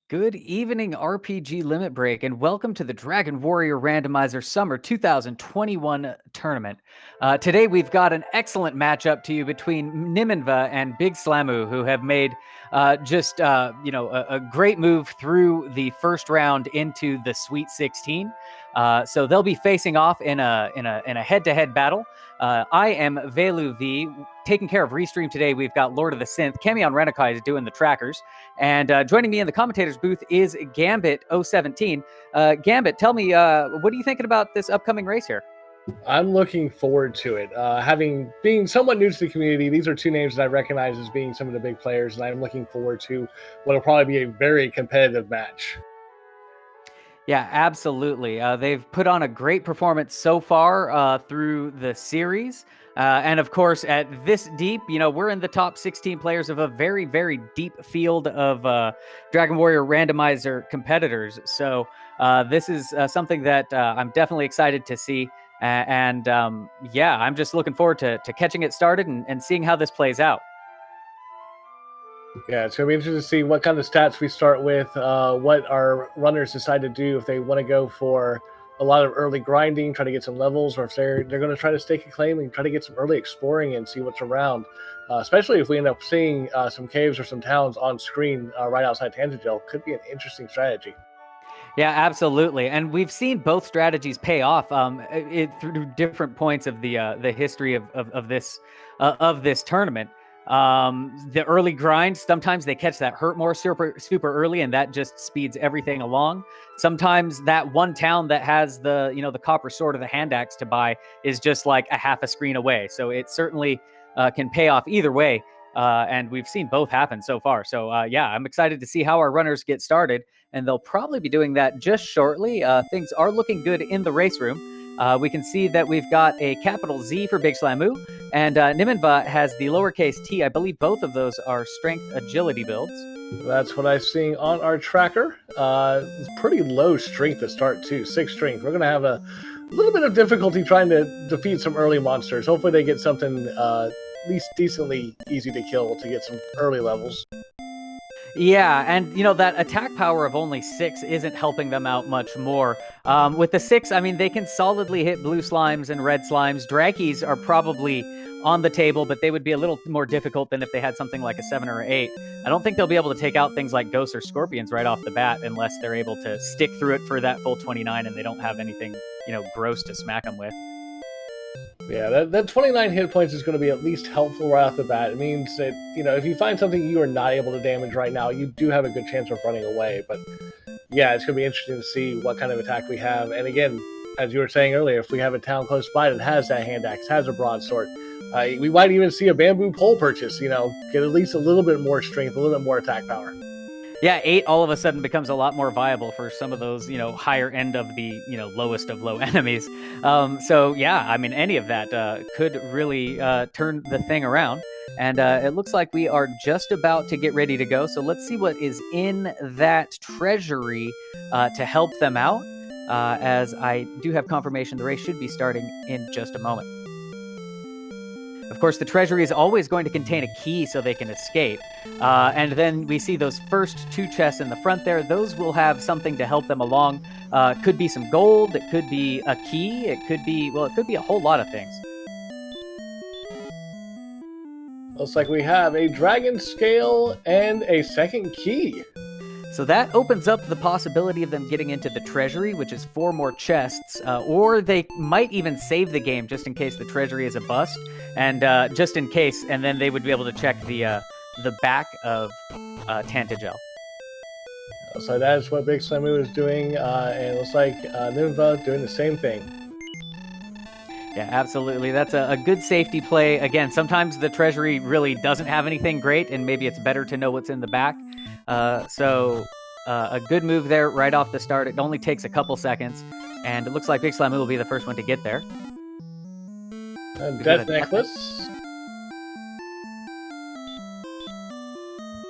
Good evening, RPG Limit Break, and welcome to the Dragon Warrior Randomizer Summer 2021 tournament. Today, we've got an excellent matchup to you between Nimanva and Big Slamu, who have made a great move through the first round into the Sweet 16. So they'll be facing off in a head-to-head battle. I am Velu V. Taking care of Restream today, we've got Lord of the Synth. Kemion Renakai is doing the trackers. And joining me in the commentator's booth is Gambit017. Gambit, tell me, what are you thinking about this upcoming race here? I'm looking forward to it. Having being somewhat new to the community, these are two names that I recognize as being some of the big players, and I'm looking forward to what will probably be a very competitive match. Yeah, absolutely. They've put on a great performance so far through the series. And of course, at this deep, we're in the top 16 players of a very, very deep field of Dragon Warrior Randomizer competitors. So this is something that I'm definitely excited to see. Yeah, I'm just looking forward to catching it started and seeing how this plays out. Yeah, it's going to be interesting to see what kind of stats we start with, what our runners decide to do, if they want to go for a lot of early grinding, try to get some levels, or if they're going to try to stake a claim and try to get some early exploring and see what's around. Especially if we end up seeing some caves or some towns on screen right outside Tangent, could be an interesting strategy. Yeah, absolutely, and we've seen both strategies pay off through different points of the history of this tournament. The early grind, sometimes they catch that hurt more super early, and that just speeds everything along. Sometimes that one town that has the copper sword or the hand axe to buy is just like a half a screen away. So it certainly can pay off either way. And we've seen both happen so far. So yeah, I'm excited to see how our runners get started, and they'll probably be doing that just shortly. Things are looking good in the race room. We can see that we've got a capital Z for Big Slamu, and Nimanva has the lowercase t. I believe both of those are strength agility builds. That's what I'm seeing on our tracker. It's pretty low strength to start, too. 6 strength. We're going to have a little bit of difficulty trying to defeat some early monsters. Hopefully they get something at least decently easy to kill to get some early levels. Yeah, and that attack power of only 6 isn't helping them out much more. With the 6, I mean, they can solidly hit blue slimes and red slimes. Drakies are probably on the table, but they would be a little more difficult than if they had something like a 7 or 8. I don't think they'll be able to take out things like ghosts or scorpions right off the bat unless they're able to stick through it for that full 29 and they don't have anything, gross to smack them with. Yeah, that 29 hit points is going to be at least helpful right off the bat. It means that, if you find something you are not able to damage right now, you do have a good chance of running away. But yeah, it's going to be interesting to see what kind of attack we have. And again, as you were saying earlier, if we have a town close by that has that hand axe, has a broadsword, we might even see a bamboo pole purchase, get at least a little bit more strength, a little bit more attack power. Yeah, 8 all of a sudden becomes a lot more viable for some of those, higher end of the, lowest of low enemies. So yeah, I mean, any of that could really turn the thing around. And it looks like we are just about to get ready to go. So let's see what is in that treasury to help them out. As I do have confirmation the race should be starting in just a moment. Of course, the treasury is always going to contain a key so they can escape. And then we see those first 2 chests in the front there. Those will have something to help them along. Could be some gold. It could be a key. It could be a whole lot of things. Looks like we have a dragon scale and a second key. So that opens up the possibility of them getting into the treasury, which is 4 more chests, or they might even save the game just in case the treasury is a bust, and just in case, and then they would be able to check the back of Tantagel. So that is what Big Slamu is doing, and it looks like Nimanva doing the same thing. Yeah, absolutely. That's a good safety play. Again, sometimes the treasury really doesn't have anything great, and maybe it's better to know what's in the back. So a good move there right off the start. It only takes a couple seconds, and it looks like Big Slamu will be the first one to get there. Death necklace.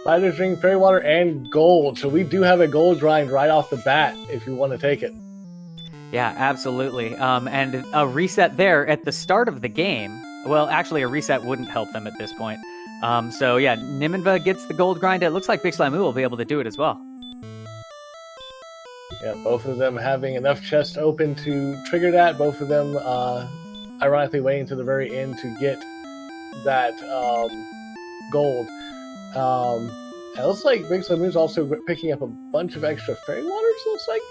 Fighter's ring, fairy water, and gold. So we do have a gold grind right off the bat if you want to take it. Yeah, absolutely. And a reset there at the start of the game. Well, actually, a reset wouldn't help them at this point. So yeah, Nimanva gets the gold grind. It looks like Big Slamu will be able to do it as well. Yeah, both of them having enough chests open to trigger that. Both of them, ironically, waiting to the very end to get that gold. It looks like Big Slim is also picking up a bunch of extra fairy waters. Looks like.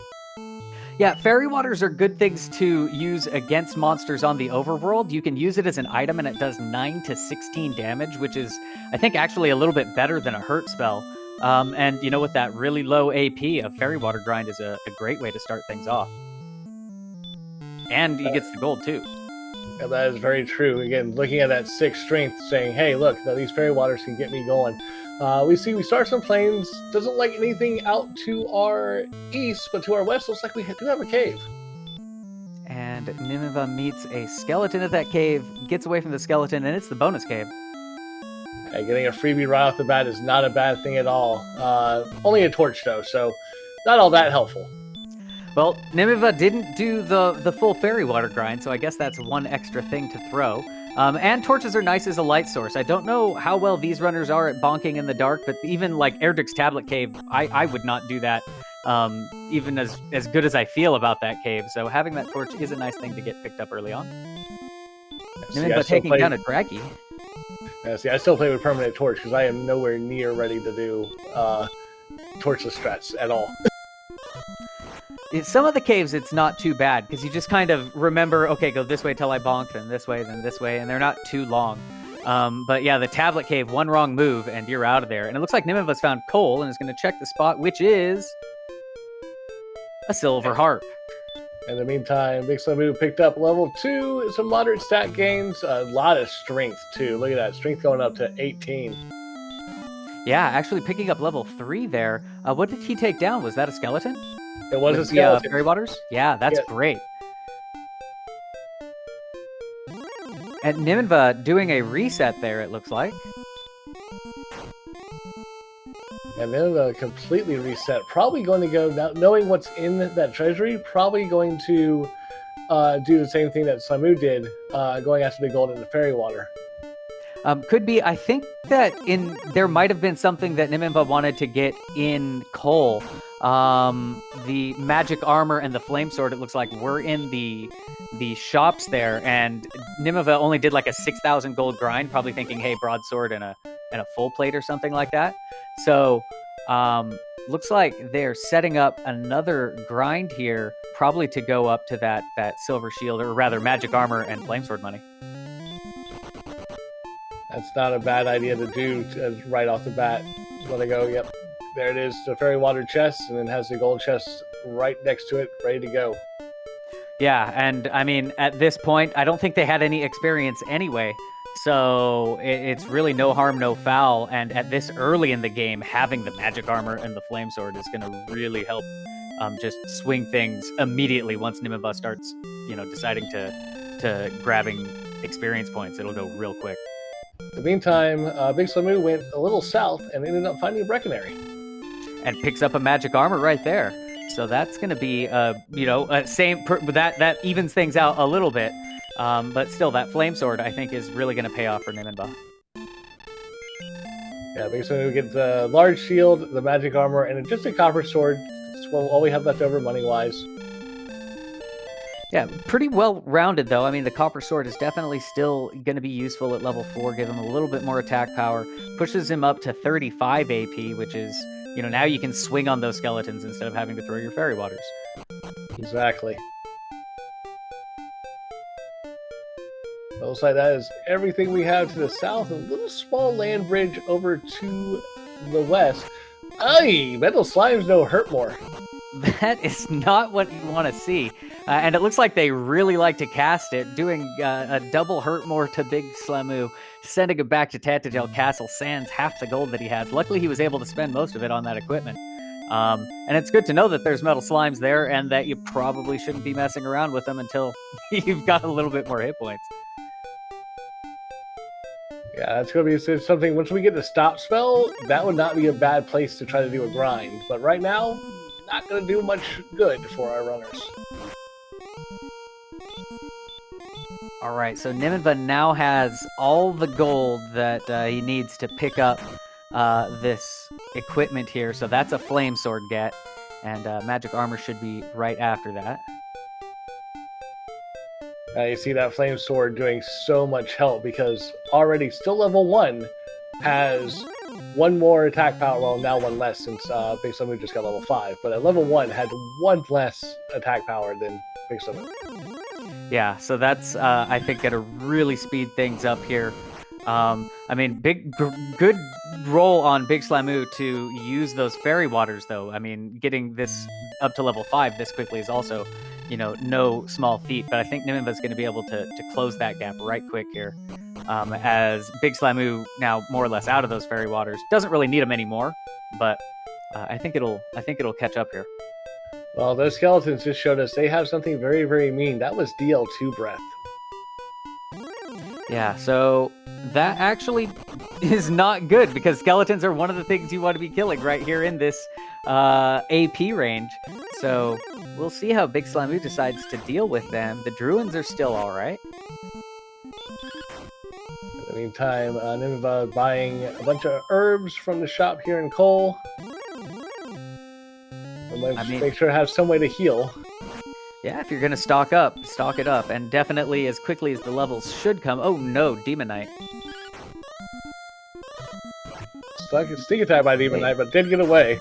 Yeah, fairy waters are good things to use against monsters on the overworld. You can use it as an item, and it does 9 to 16 damage, which is, I think, actually a little bit better than a hurt spell. And you know, with that really low AP, a fairy water grind is a great way to start things off. And he gets the gold too. Yeah, that is very true. Again, looking at that 6 strength, saying, "Hey, look, these fairy waters can get me going." We start some plains. Doesn't like anything out to our east, but to our west looks like we do have a cave. And Nimanva meets a skeleton at that cave, gets away from the skeleton, and it's the bonus cave. Hey, getting a freebie right off the bat is not a bad thing at all. Only a torch though, so not all that helpful. Well, Nimanva didn't do the full fairy water grind, so I guess that's one extra thing to throw. And torches are nice as a light source. I don't know how well these runners are at bonking in the dark, but even like Erdrick's Tablet Cave, I would not do that, even as good as I feel about that cave. So having that torch is a nice thing to get picked up early on. Nimanva taking down a Draggy. Yeah, see, I still play with permanent torch because I am nowhere near ready to do torchless strats at all. Some of the caves, it's not too bad, because you just kind of remember, okay, go this way till I bonk, then this way, and they're not too long. But yeah, the Tablet Cave, one wrong move, and you're out of there. And it looks like Nimanva's found coal, and is going to check the spot, which is a silver harp. In the meantime, Big Slamu picked up level 2, some moderate stat gains, a lot of strength, too. Look at that, strength going up to 18. Yeah, actually picking up level 3 there. What did he take down? Was that a skeleton? It was a skeleton. Fairy waters? Yeah, that's great. And Nimanva doing a reset there, it looks like. And then completely reset. Probably going to go, now, knowing what's in that treasury, probably going to do the same thing that Slamu did, going after the gold in the fairy water. Could be. I think that there might have been something that Nimanva wanted to get in coal. The magic armor and the flame sword, it looks like, were in the shops there, and Nimanva only did like a 6,000 gold grind, probably thinking, hey, broadsword and a full plate or something like that. So looks like they're setting up another grind here, probably to go up to that silver shield, or rather magic armor and flame sword money. That's not a bad idea to do right off the bat. Let it go. Yep, there it is, the fairy water chest, and then has the gold chest right next to it, ready to go. Yeah, and I mean, at this point, I don't think they had any experience anyway, so it's really no harm, no foul. And at this early in the game, having the magic armor and the flame sword is going to really help just swing things immediately once Nimanva starts, deciding to grabbing experience points. It'll go real quick. In the meantime, Big Slamu went a little south and ended up finding a Brecconary. And picks up a magic armor right there. So that's going to be, that evens things out a little bit. But still, that flame sword, I think, is really going to pay off for Nimanva. Yeah, Big Slamu gets the large shield, the magic armor, and just a copper sword. That's all we have left over money-wise. Yeah, pretty well-rounded, though. I mean, the copper sword is definitely still going to be useful at level 4, give him a little bit more attack power, pushes him up to 35 AP, which is, now you can swing on those skeletons instead of having to throw your fairy waters. Exactly. It looks like that is everything we have to the south. A little small land bridge over to the west. Aye, metal slimes no hurt more. That is not what you want to see. And it looks like they really like to cast it, doing a double hurt more to Big Slamu, sending it back to Tatatel Castle, sans half the gold that he has. Luckily, he was able to spend most of it on that equipment. And it's good to know that there's metal slimes there, and that you probably shouldn't be messing around with them until you've got a little bit more hit points. Yeah, that's going to be something. Once we get the stop spell, that would not be a bad place to try to do a grind. But right now, not going to do much good for our runners. All right, so Nimanva now has all the gold that he needs to pick up this equipment here. So that's a flame sword get. and magic armor should be right after that. You see that flame sword doing so much help because already still level 1 has one more attack power. Well, now one less since Big Slamu just got level 5. But at level 1 had one less attack power than Big Slamu. Yeah, so that's I think gonna really speed things up here. I mean, good roll on Big Slamu to use those fairy waters, though. I mean, getting this up to level 5 this quickly is also, no small feat. But I think Nimanva's going to be able to close that gap right quick here, as Big Slamu now more or less out of those fairy waters. Doesn't really need them anymore, but I think it'll catch up here. Well, those skeletons just showed us they have something very, very mean. That was DL2 breath. Yeah, so that actually is not good because skeletons are one of the things you want to be killing right here in this AP range. So we'll see how Big Slamu decides to deal with them. The Druins are still all right. In the meantime, Nimanva buying a bunch of herbs from the shop here in Cole. And let's make sure to have some way to heal. Yeah, if you're going to stock it up. And definitely as quickly as the levels should come. Oh no, Demonite. Sneak attack by Demonite, but did get away.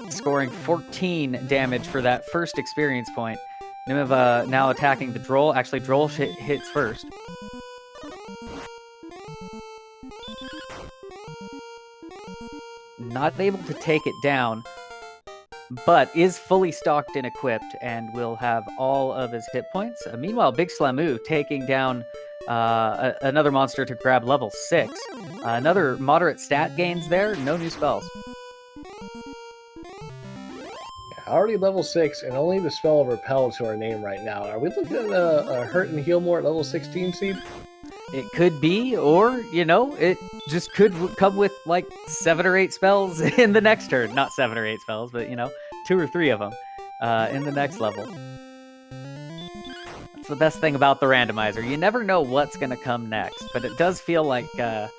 Scoring 14 damage for that first experience point. Nimanva now attacking the Droll. Actually, Droll hits first. Not able to take it down, but is fully stocked and equipped and will have all of his hit points. Meanwhile, Big Slamu taking down another monster to grab level 6. Another moderate stat gains there, no new spells. Already level 6, and only the spell of Repel to our name right now. Are we looking at a Hurt and Heal more at level 16 seed? It could be, or, it just could come with, 7 or 8 spells in the next turn. Not 7 or 8 spells, but, 2 or 3 of them in the next level. That's the best thing about the randomizer. You never know what's going to come next, but it does feel like a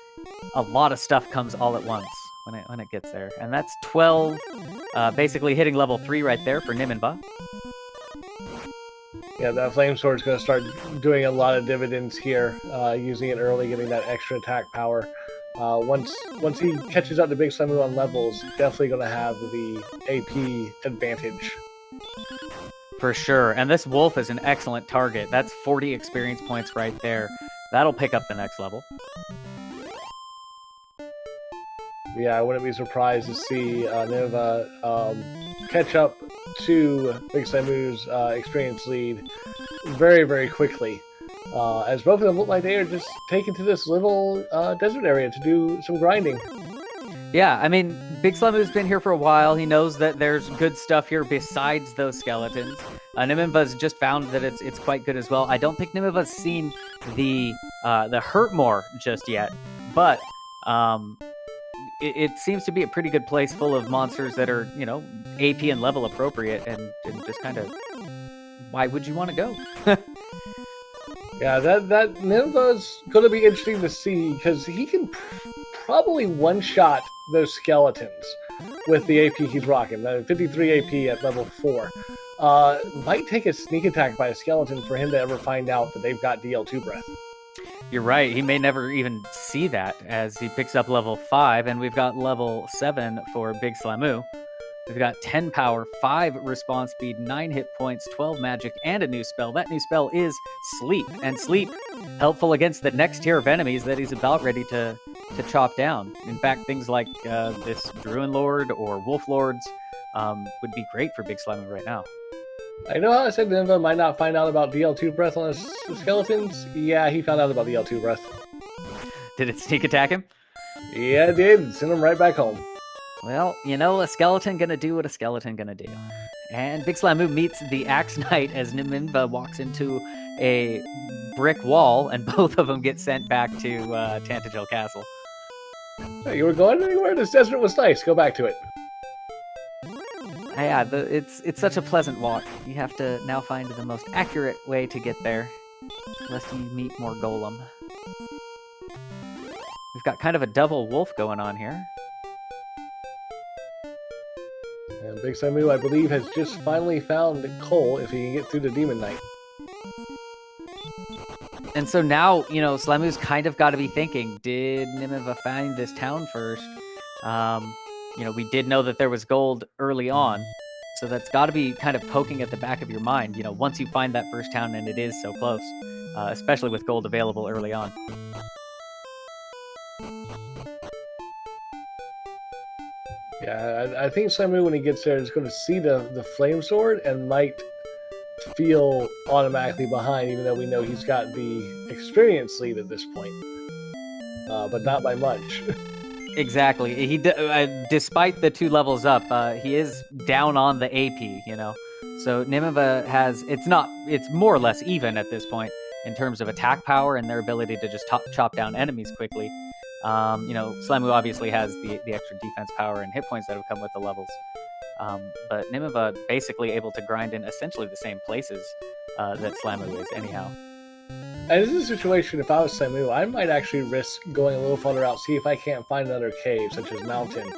lot of stuff comes all at once when it gets there. And that's 12, basically hitting level 3 right there for Nimanva. Yeah, that Flame Sword is going to start doing a lot of dividends here, using it early, getting that extra attack power. Once he catches up to Big Slamu on levels, definitely going to have the AP advantage. For sure, and this wolf is an excellent target. That's 40 experience points right there. That'll pick up the next level. Yeah, I wouldn't be surprised to see Nimanva catch up to Big Slamu's experience lead very, very quickly. As both of them look like they are just taken to this little desert area to do some grinding. Yeah, I mean, Big Slamu's been here for a while. He knows that there's good stuff here besides those skeletons. Nimanva's just found that it's quite good as well. I don't think Nimanva's seen the Hurtmore just yet, but it seems to be a pretty good place full of monsters that are, AP and level appropriate, and just kind of, why would you want to go? Yeah, that Nimanva's going to be interesting to see, because he can probably one-shot those skeletons with the AP he's rocking. 53 AP at level 4. Might take a sneak attack by a skeleton for him to ever find out that they've got DL2 breath. You're right. He may never even see that as he picks up level 5, and we've got level 7 for Big Slamu. We've got 10 power, 5 response speed, 9 hit points, 12 magic, and a new spell. That new spell is Sleep, and Sleep helpful against the next tier of enemies that he's about ready to chop down. In fact, things like this Druid Lord or Wolf Lords would be great for Big Slamu right now. I know how I said Nimanva might not find out about DL2 breath on his skeletons. Yeah, he found out about DL2 breath. Did it sneak attack him? Yeah, it did. Send him right back home. Well, a skeleton gonna do what a skeleton gonna do. And Big Slamu meets the Axe Knight as Nimanva walks into a brick wall, and both of them get sent back to Tantagel Castle. Hey, you were going anywhere? This desert was nice. Go back to it. Yeah, it's such a pleasant walk. You have to now find the most accurate way to get there, lest you meet more Golem. We've got kind of a double wolf going on here. And Big Samu, I believe, has just finally found Cole if he can get through the Demon Knight. And so now, Slamu's kind of got to be thinking, did Nimanva find this town first? We did know that there was gold early on, so that's got to be kind of poking at the back of your mind, once you find that first town and it is so close, especially with gold available early on. Yeah, I think Samu, when he gets there, is going to see the flame sword and might feel automatically behind, even though we know he's got the experience lead at this point, but not by much. Exactly. He, despite the 2 levels up, he is down on the AP. So Nimanva has it's more or less even at this point in terms of attack power and their ability to just chop down enemies quickly. Slamu obviously has the extra defense power and hit points that have come with the levels. But Nimanva basically able to grind in essentially the same places that Slamu is anyhow. And in this situation, if I was Samu, I might actually risk going a little farther out, see if I can't find another cave, such as Mountain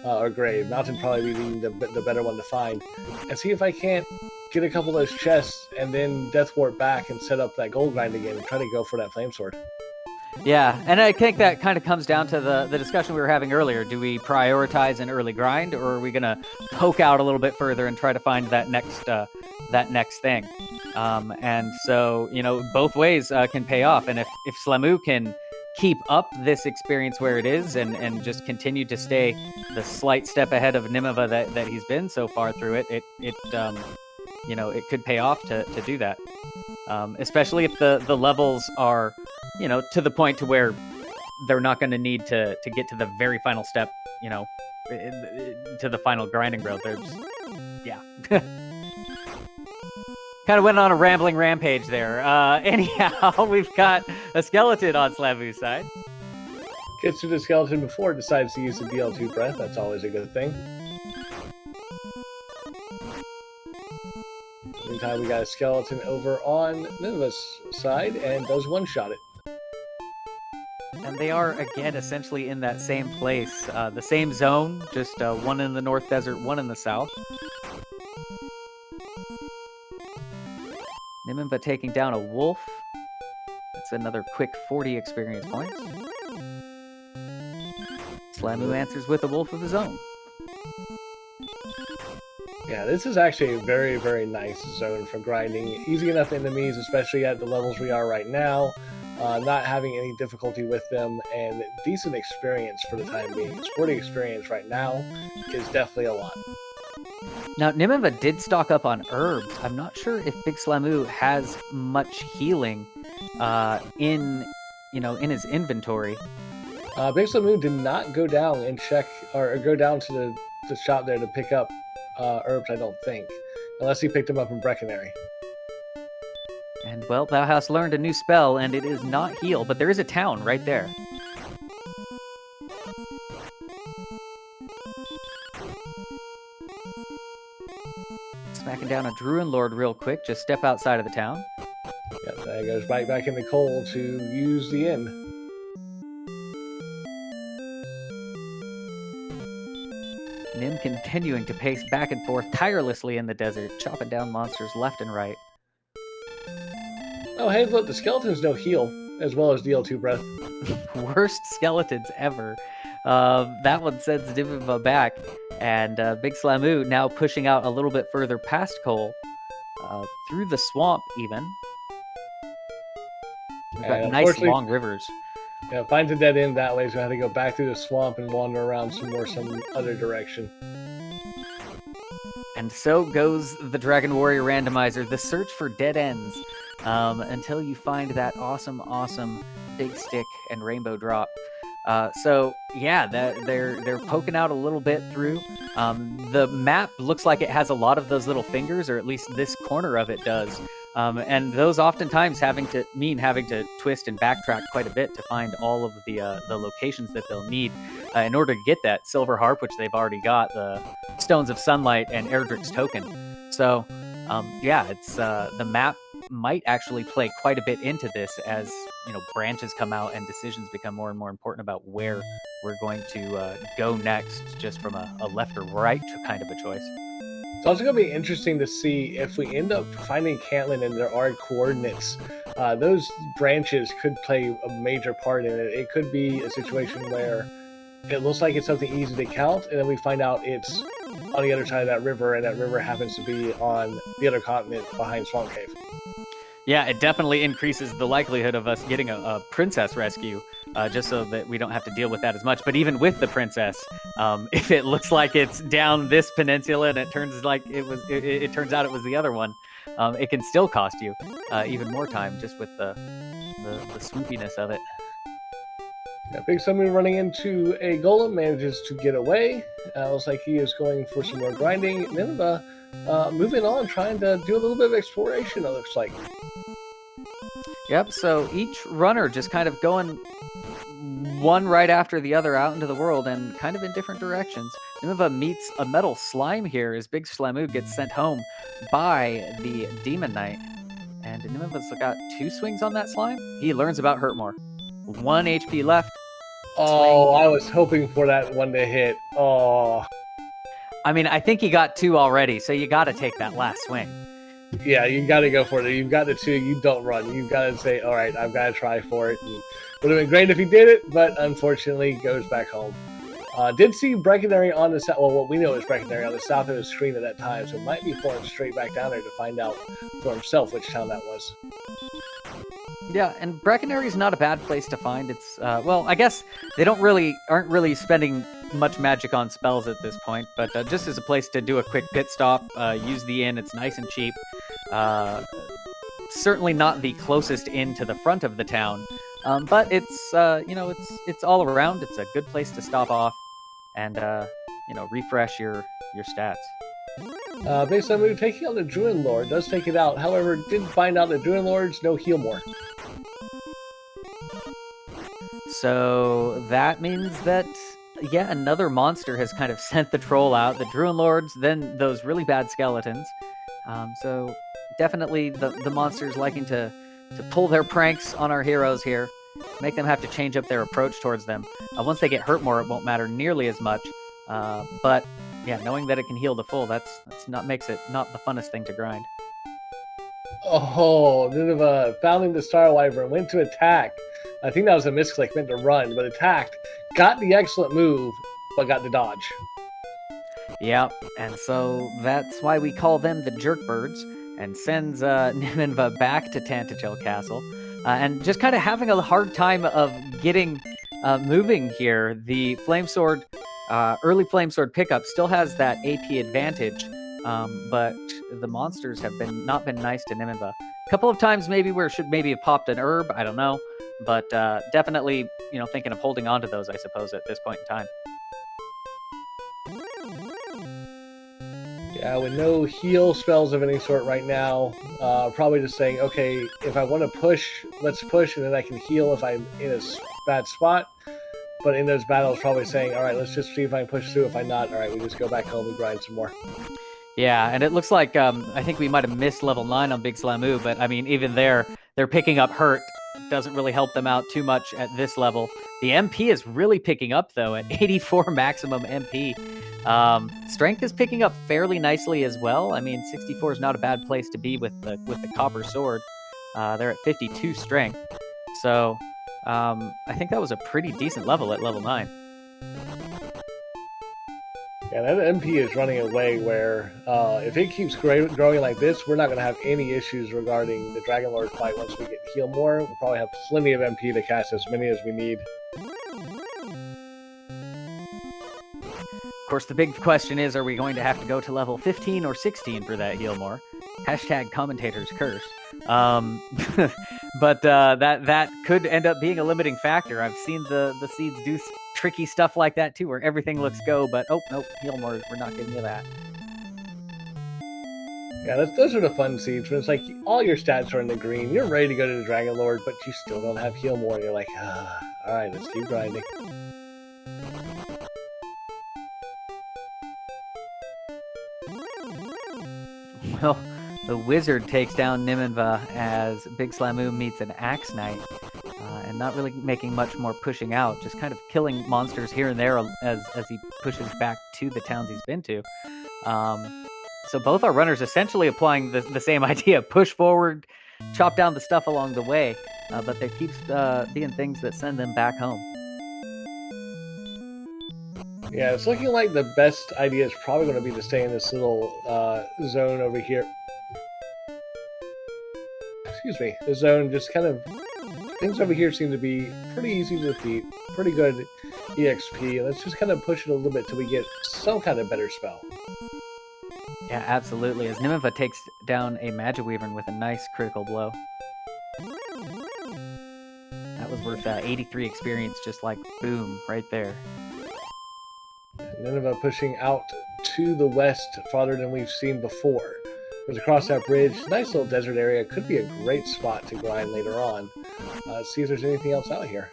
or Grave. Mountain probably being the better one to find. And see if I can't get a couple of those chests and then Death Warp back and set up that gold grind again and try to go for that Flame Sword. Yeah, and I think that kind of comes down to the discussion we were having earlier. Do we prioritize an early grind, or are we going to poke out a little bit further and try to find that next thing? And so, both ways can pay off. And if Slamu can keep up this experience where it is and just continue to stay the slight step ahead of Nimanva that he's been so far through it could pay off to do that. Especially if the levels are, to the point to where they're not going to need to get to the very final step, to the final grinding growth. Yeah. Kind of went on a rambling rampage there. Anyhow, we've got a skeleton on Slamu's side. Gets to the skeleton before it decides to use the DL2 breath. That's always a good thing. Meantime, we got a skeleton over on Nimanva's side and does one-shot it. And they are, again, essentially in that same place. The same zone, just one in the North Desert, one in the South. Nimanva taking down a wolf. That's another quick 40 experience points. Slamu answers with a wolf of his own. Yeah, this is actually a very, very nice zone for grinding. Easy enough enemies, especially at the levels we are right now. Not having any difficulty with them, and decent experience for the time being. 40 experience right now is definitely a lot. Now, Nimanva did stock up on herbs. I'm not sure if Big Slamu has much healing in his inventory. Big Slamu did not go down and check, or go down to the shop there to pick up herbs, I don't think. Unless he picked them up in Breckenary. And, well, thou hast learned a new spell, and it is not heal, but there is a town right there. Smacking down a Druid Lord real quick, just step outside of the town. Yep, that goes right back into Cole to use the inn. Nim continuing to pace back and forth tirelessly in the desert, chopping down monsters left and right. Oh, hey, look, the skeletons no heal, as well as DL2 breath. Worst skeletons ever. That one sends Nimanva back, and Big Slamu now pushing out a little bit further past Cole, through the swamp even. We've got nice long rivers. Yeah, finds a dead end that way, so I have to go back through the swamp and wander around some other direction. And so goes the Dragon Warrior Randomizer, the search for dead ends, until you find that awesome big stick and rainbow drop. So yeah, they're poking out a little bit through. The map looks like it has a lot of those little fingers, or at least this corner of it does. And those oftentimes having to twist and backtrack quite a bit to find all of the locations that they'll need in order to get that silver harp, which they've already got, the Stones of Sunlight and Erdrick's token. So yeah, it's the map might actually play quite a bit into this as, branches come out and decisions become more and more important about where we're going to go next, just from a left or right kind of a choice. It's also going to be interesting to see if we end up finding Cantlin and there are coordinates. Those branches could play a major part in it. It could be a situation where it looks like it's something easy to count, and then we find out it's on the other side of that river, and that river happens to be on the other continent behind Swamp Cave. Yeah, it definitely increases the likelihood of us getting a princess rescue, just so that we don't have to deal with that as much. But even with the princess, if it looks like it's down this peninsula and it turns out it was the other one, it can still cost you even more time just with the swoopiness of it. Yeah, Big Summon running into a golem manages to get away. Looks like he is going for some more grinding. Nimanva moving on, trying to do a little bit of exploration, it looks like. Yep, so each runner just kind of going one right after the other out into the world and kind of in different directions. Nimanva meets a metal slime here as Big Slamoo gets sent home by the Demon Knight. And Nimanva's got 2 swings on that slime. He learns about Hurtmore. 1 HP left. Oh, I was hoping for that one to hit. Oh. I mean, I think he got 2 already, so you got to take that last swing. Yeah, you got to go for it. You've got the 2, you don't run. You've got to say, all right, I've got to try for it. And would have been great if he did it, but unfortunately goes back home. Did see Breckenary on the south. Well, what we know is Breckenary on the south of the screen at that time, so it might be flying straight back down there to find out for himself which town that was. Yeah, and Breckenary is not a bad place to find. It's well, I guess they aren't really spending much magic on spells at this point, but just as a place to do a quick pit stop, use the inn. It's nice and cheap. Certainly not the closest inn to the front of the town, but it's it's all around. It's a good place to stop off and refresh your stats. Based on move, taking out the Druid Lord does take it out. However, did find out that Druid Lords no heal more. So that means that another monster has kind of sent the troll out. The Druid Lords, then those really bad skeletons. So definitely the monsters liking to pull their pranks on our heroes here, make them have to change up their approach towards them. Once they get hurt more, it won't matter nearly as much. But yeah, knowing that it can heal to full, makes it not the funnest thing to grind. Oh, Nineveh founding the Star Wyvern, went to attack. I think that was a misclick, meant to run, but attacked. Got the excellent move, but got the dodge. Yep, and so that's why we call them the Jerkbirds, and sends Nimanva back to Tantagel Castle, and just kind of having a hard time of getting moving here. The Flamesword, early Flamesword pickup still has that AP advantage, but the monsters have not been nice to Nimanva. A couple of times maybe where should maybe have popped an herb, I don't know, but definitely thinking of holding on to those, I suppose, at this point in time. Yeah, with no heal spells of any sort right now, probably just saying, okay, if I want to push, let's push, and then I can heal if I'm in a bad spot. But in those battles, probably saying, all right, let's just see if I can push through. If I'm not, all right, we just go back home and grind some more. Yeah, and it looks like I think we might have missed level 9 on Big Slamoo, but I mean, even they're picking up hurt. Doesn't really help them out too much at this level. The MP is really picking up, though, at 84 maximum MP. Strength is picking up fairly nicely as well. I mean, 64 is not a bad place to be with the copper sword. They're at 52 strength. So I think that was a pretty decent level at level 9. Yeah, that MP is running away where if it keeps growing like this, we're not going to have any issues regarding the Dragon Lord fight once we get heal more. We'll probably have plenty of MP to cast as many as we need. Of course, the big question is, are we going to have to go to level 15 or 16 for that heal more? Hashtag commentator's curse. But that could end up being a limiting factor. I've seen the seeds do tricky stuff like that too, where everything looks go, but oh nope, heal more, we're not giving you that. Yeah, those are the fun seeds when it's like all your stats are in the green, you're ready to go to the Dragon Lord, but you still don't have heal more, and you're like, alright, let's keep grinding. Well, The wizard takes down Nimanva as Big Slamoo meets an Axe Knight, and not really making much more pushing out, just kind of killing monsters here and there as he pushes back to the towns he's been to. So both our runners essentially applying the same idea: push forward, chop down the stuff along the way, but there keeps being things that send them back home. Yeah, it's looking like the best idea is probably going to be to stay in this little zone over here. Excuse me. The zone just kind of... Things over here seem to be pretty easy to defeat, pretty good EXP. Let's just kind of push it a little bit till we get some kind of better spell. Yeah, absolutely. As Nimanva takes down a Magiweaver with a nice critical blow. That was worth 83 experience, just like boom, right there. Nineveh pushing out to the west farther than we've seen before. Goes across that bridge. Nice little desert area. Could be a great spot to grind later on. See if there's anything else out here.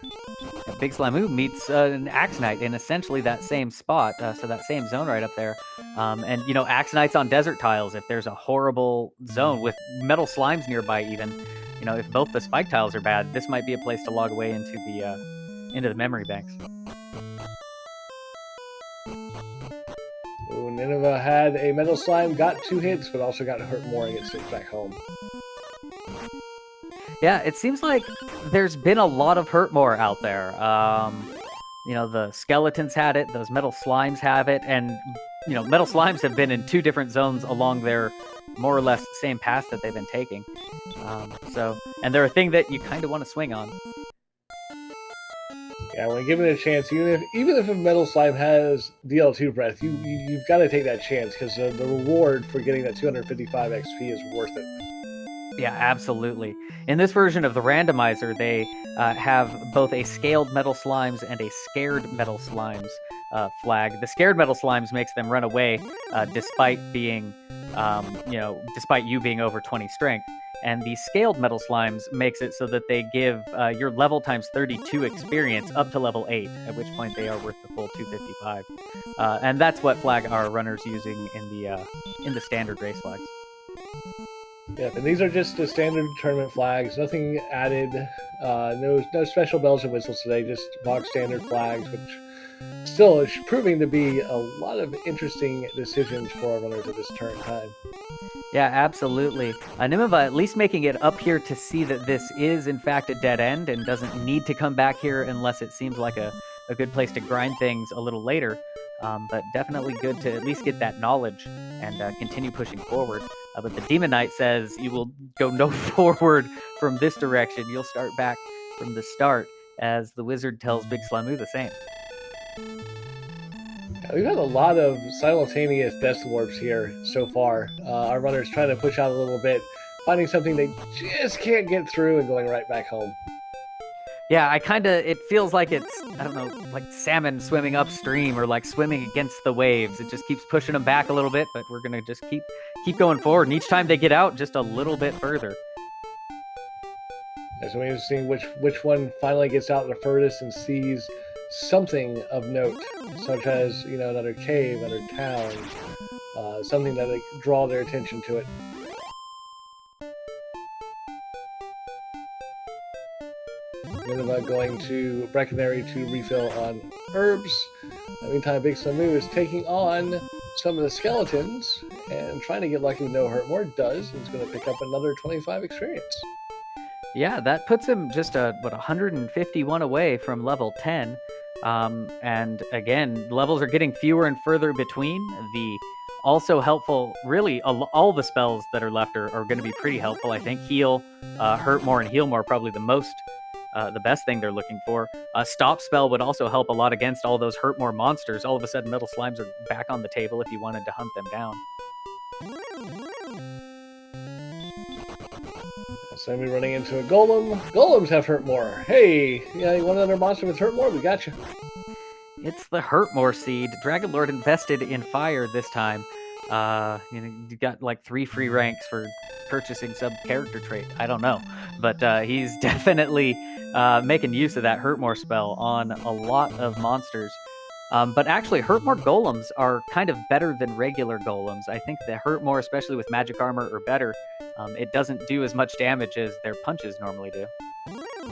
Big Slamoo meets an Axe Knight in essentially that same spot, so that same zone right up there. And, you know, Axe Knights on desert tiles, if there's a horrible zone with metal slimes nearby even, you know, if both the spike tiles are bad, this might be a place to log away into the memory banks. Ooh, Nineveh had a metal slime, got 2 hits, but also got hurt more and gets sent back home. Yeah, it seems like there's been a lot of Hurtmore out there. You know, the skeletons had it, those metal slimes have it, and, you know, metal slimes have been in 2 different zones along their more or less same path that they've been taking. And they're a thing that you kind of want to swing on. Yeah, when given a chance, even if a metal slime has DL2 breath, you've got to take that chance because the reward for getting that 255 XP is worth it. Yeah, absolutely. In this version of the randomizer, they have both a scaled metal slimes and a scared metal slimes flag. The scared metal slimes makes them run away despite being, despite you being over 20 strength. And the scaled metal slimes makes it so that they give your level times 32 experience up to level 8, at which point they are worth the full 255. And that's what flag our runners using in the standard race flags. Yeah, and these are just the standard tournament flags. Nothing added. No special bells and whistles today. Just box standard flags, which still is proving to be a lot of interesting decisions for our runners at this turn time. Yeah, absolutely. Nimanva at least making it up here to see that this is in fact a dead end and doesn't need to come back here unless it seems like a good place to grind things a little later. But definitely good to at least get that knowledge and continue pushing forward. But the Demon Knight says you will go no forward from this direction. You'll start back from the start, as the wizard tells Big Slamoo the same. We've had a lot of simultaneous death warps here so far. Our runners trying to push out a little bit, finding something they just can't get through and going right back home. Yeah, it feels like it's, I don't know, like salmon swimming upstream or like swimming against the waves. It just keeps pushing them back a little bit, but we're going to just keep going forward. And each time they get out, just a little bit further. It's interesting which one finally gets out the furthest and sees something of note, such as, you know, another cave, another town, something that like, draw their attention to it. Nineveh going to Brecconary to refill on herbs. Meantime, Big Slamoo is taking on some of the skeletons and trying to get lucky with no hurt more. Does, and he's going to pick up another 25 experience. Yeah, that puts him just 151 away from level 10. And again, levels are getting fewer and further between. The also helpful, really, all the spells that are left are going to be pretty helpful. I think heal, hurt more, and heal more probably the best thing they're looking for. Stop spell would also help a lot against all those hurt more monsters. All of a sudden, metal slimes are back on the table if you wanted to hunt them down. So we're running into a golem. Golems have hurt more. Hey, yeah, you want another monster with hurt more? We got you. It's the Hurtmore seed. Dragon Lord invested in fire this time. You got like 3 free ranks for purchasing sub character trait. I don't know, but he's definitely making use of that Hurtmore spell on a lot of monsters. But actually, hurt more golems are kind of better than regular golems. I think the hurt more, especially with magic armor or better, it doesn't do as much damage as their punches normally do.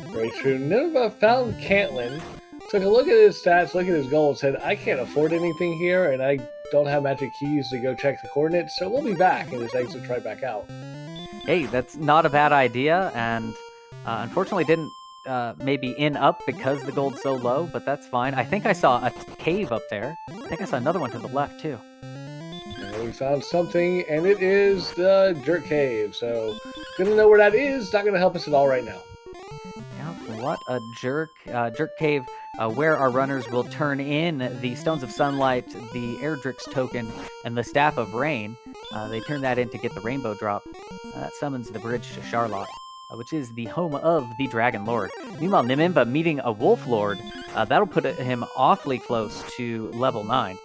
Very true. Nimanva found Cantlin, took a look at his stats, look at his goals, said, I can't afford anything here, and I don't have magic keys to go check the coordinates, so we'll be back, and just exits right back out. Hey, that's not a bad idea, and unfortunately didn't maybe in up because the gold's so low, but that's fine. I think I saw a cave up there. I think I saw another one to the left, too. And we found something, and it is the Jerk Cave, so gonna know where that is, not gonna help us at all right now. Yeah, what a jerk cave, where our runners will turn in the Stones of Sunlight, the Airdrix token, and the Staff of Rain. They turn that in to get the Rainbow Drop. That summons the bridge to Charlotte, which is the home of the Dragon Lord. Meanwhile, Nimanva meeting a Wolf Lord, that'll put him awfully close to level 9.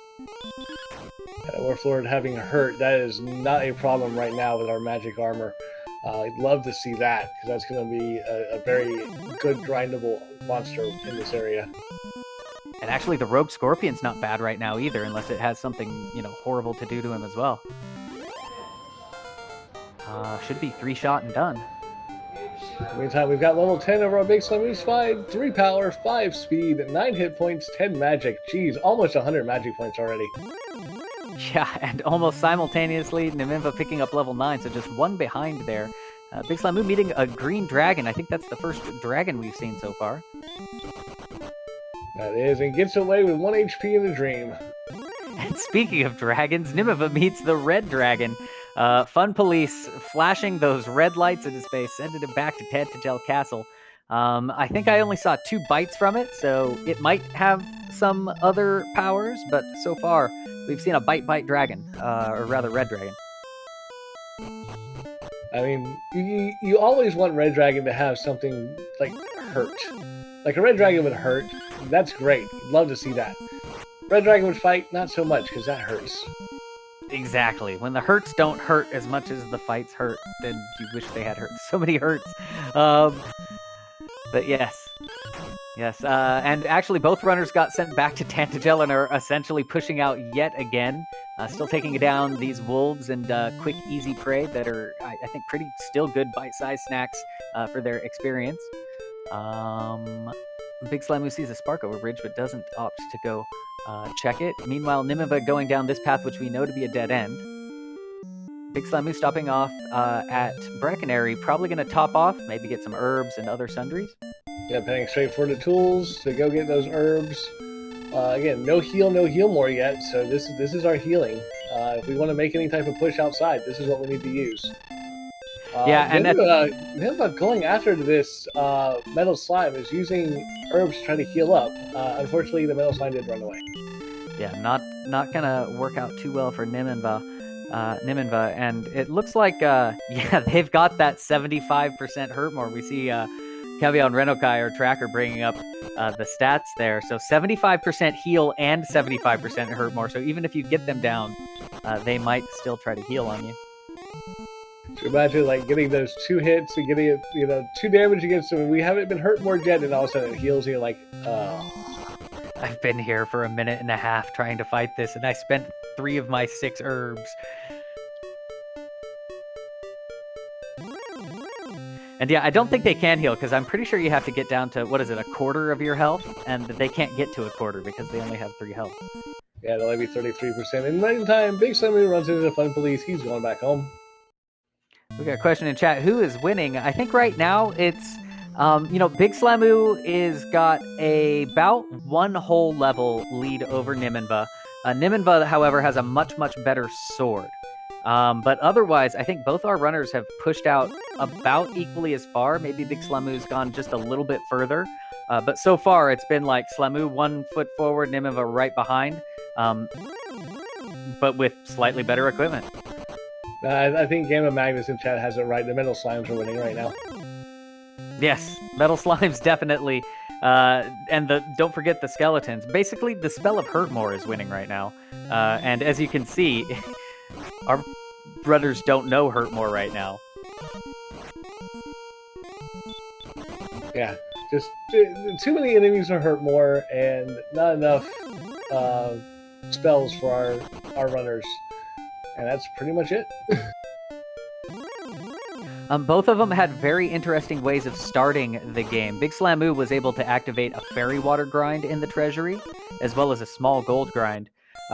Wolf Lord having hurt, that is not a problem right now with our magic armor. I'd love to see that, because that's going to be a very good grindable monster in this area. And actually, the Rogue Scorpion's not bad right now either, unless it has something, horrible to do to him as well. Should be 3-shot and done. Meantime, we've got level 10 of our Big Slime 5, 3 power, 5 speed, 9 hit points, 10 magic. Jeez, almost 100 magic points already. Yeah, and almost simultaneously, Nimanva picking up level 9, so just one behind there. Big Slamu meeting a green dragon. I think that's the first dragon we've seen so far. That is, and gets away with 1 HP in the dream. And speaking of dragons, Nimanva meets the red dragon. Fun Police flashing those red lights in his face, sending him back to Tantagel Castle. I think I only saw 2 bites from it, so it might have some other powers, but so far we've seen a bite dragon, or rather red dragon. I mean, you always want red dragon to have something like hurt. Like a red dragon would hurt, that's great, love to see that. Red dragon would fight, not so much, because that hurts. Exactly. When the hurts don't hurt as much as the fights hurt, then you wish they had hurt. So many hurts. But yes. Yes, and actually both runners got sent back to Tantagel and are essentially pushing out yet again. Still taking down these wolves and quick, easy prey that are, I think, pretty still good bite-sized snacks for their experience. Big Slimu sees a spark over bridge, but doesn't opt to go check it. Meanwhile, Nimanva going down this path, which we know to be a dead end. Big Slimu stopping off at Breckenary, probably going to top off, maybe get some herbs and other sundries. Yeah, heading straight for the tools to go get those herbs. Again, no heal more yet, so this is our healing. If we want to make any type of push outside, this is what we need to use. Yeah, and Nimanva going after this metal slime is using herbs to try to heal up. Unfortunately, the metal slime did run away. Yeah, not gonna work out too well for Nimanva, and it looks like yeah, they've got that 75% hurt more. We see Kevio and Renokai, our tracker, bringing up the stats there. So 75% heal and 75% hurt more. So even if you get them down, they might still try to heal on you. So imagine like getting those 2 hits and getting 2 damage against them. We haven't been hurt more yet, and all of a sudden it heals. And you're like, oh. I've been here for a minute and a half trying to fight this, and I spent 3 of my 6 herbs. And yeah, I don't think they can heal, because I'm pretty sure you have to get down to, what is it, a quarter of your health? And they can't get to a quarter because they only have 3 health. Yeah, it'll only be 33%. In the meantime, Big Slimu runs into the Fun Police. He's going back home. We got a question in chat. Who is winning? I think right now it's, Big Slamu is got about 1 whole level lead over Nimanva. Nimanva, however, has a much better sword. But otherwise, I think both our runners have pushed out about equally as far. Maybe Big Slamu's gone just a little bit further. But so far, it's been like Slamu 1 foot forward, Nimanva right behind, but with slightly better equipment. I think Gamma Magnus in chat has it right. The metal slimes are winning right now. Yes, metal slimes definitely. And don't forget the skeletons. Basically, the spell of Hurtmore is winning right now. And as you can see, our brothers don't know Hurtmore right now. Yeah, just too many enemies are Hurtmore, and not enough spells for our runners, and that's pretty much it. Both of them had very interesting ways of starting the game. Big Slamoo was able to activate a fairy water grind in the treasury, as well as a small gold grind,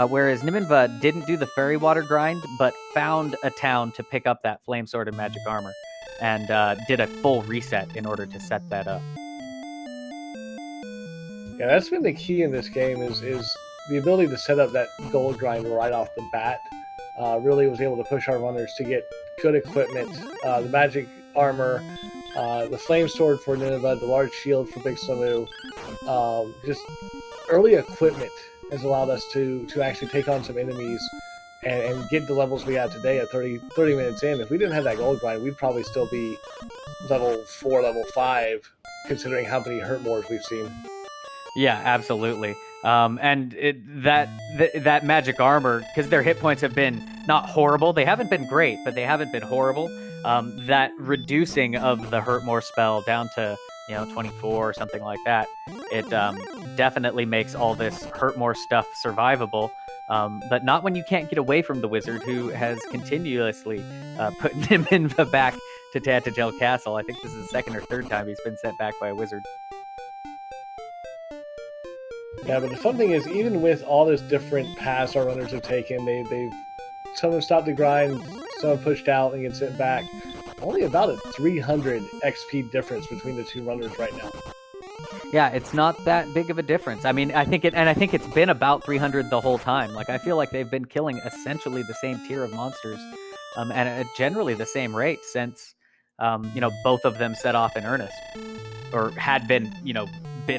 whereas Nimanva didn't do the fairy water grind, but found a town to pick up that flame sword and magic armor, and did a full reset in order to set that up. Yeah, that's been the key in this game is the ability to set up that gold grind right off the bat. Really was able to push our runners to get good equipment, the magic armor, the flame sword for Nimanva, the large shield for Big Slamoo. Just early equipment has allowed us to actually take on some enemies and get the levels we have today at 30 minutes in. If we didn't have that gold grind, we'd probably still be level 4, level 5, considering how many hurt mores we've seen. Yeah, absolutely. And that magic armor, because their hit points have been not horrible. They haven't been great, but they haven't been horrible. That reducing of the hurt more spell down to 24 or something like that, it definitely makes all this hurt more stuff survivable. But not when you can't get away from the wizard, who has continuously put Nimanva back to Tantagel Castle. I think this is the second or third time he's been sent back by a wizard. Yeah, but the fun thing is, even with all this different paths our runners have taken, they've some have stopped the grind, some have pushed out and get sent back. Only about a 300 XP difference between the two runners right now. Yeah, it's not that big of a difference. I mean, I think it's been about 300 the whole time. Like, I feel like they've been killing essentially the same tier of monsters, and at generally the same rate since, both of them set off in earnest, or had been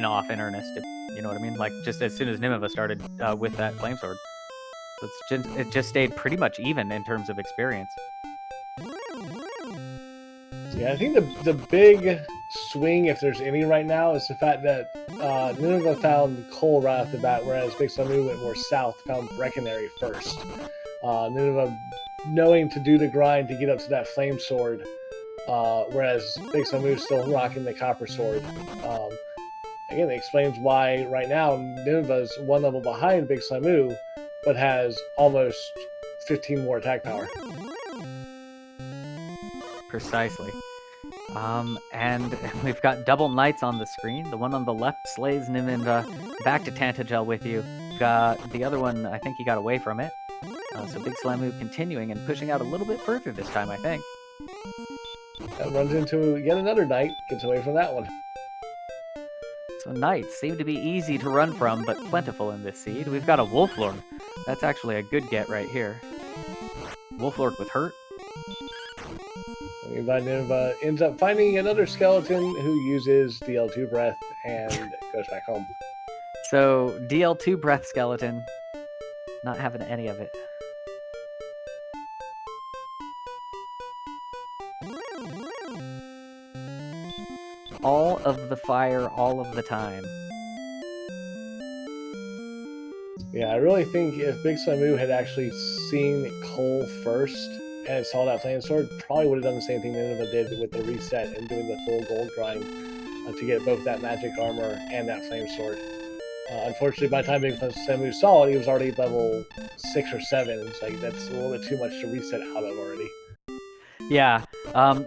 off in earnest. You know what I mean? Like, just as soon as Nimanva started with that flame sword, so it just stayed pretty much even in terms of experience. Yeah, I think the big swing, if there's any right now, is the fact that Nimanva found coal right off the bat, whereas Big Slamoo went more south, found Breckenary first. Nimanva knowing to do the grind to get up to that flame sword, whereas Big Slamoo's still rocking the copper sword. Again, it explains why right now Nimanva's one level behind Big Slamoo, but has almost 15 more attack power. Precisely. And we've got double knights on the screen. The one on the left slays Nimanva back to Tantagel with you. Got the other one, I think he got away from it. So Big Slamoo continuing and pushing out a little bit further this time, I think. That runs into yet another knight, gets away from that one. So knights seem to be easy to run from, but plentiful in this seed. We've got a Wolf Lord. That's actually a good get right here. Wolf Lord with hurt. Nimanva ends up finding another skeleton who uses DL2 breath and goes back home. So DL2 breath skeleton, not having any of it. All of the fire, all of the time. Yeah, I really think if Big Slamoo had actually seen Cole first and saw that flame sword, probably would have done the same thing Nimanva did with the reset and doing the full gold grind to get both that magic armor and that flame sword. Unfortunately, by the time Big Slamoo saw it, he was already level 6 or 7. It's like, that's a little bit too much to reset out of already. Yeah,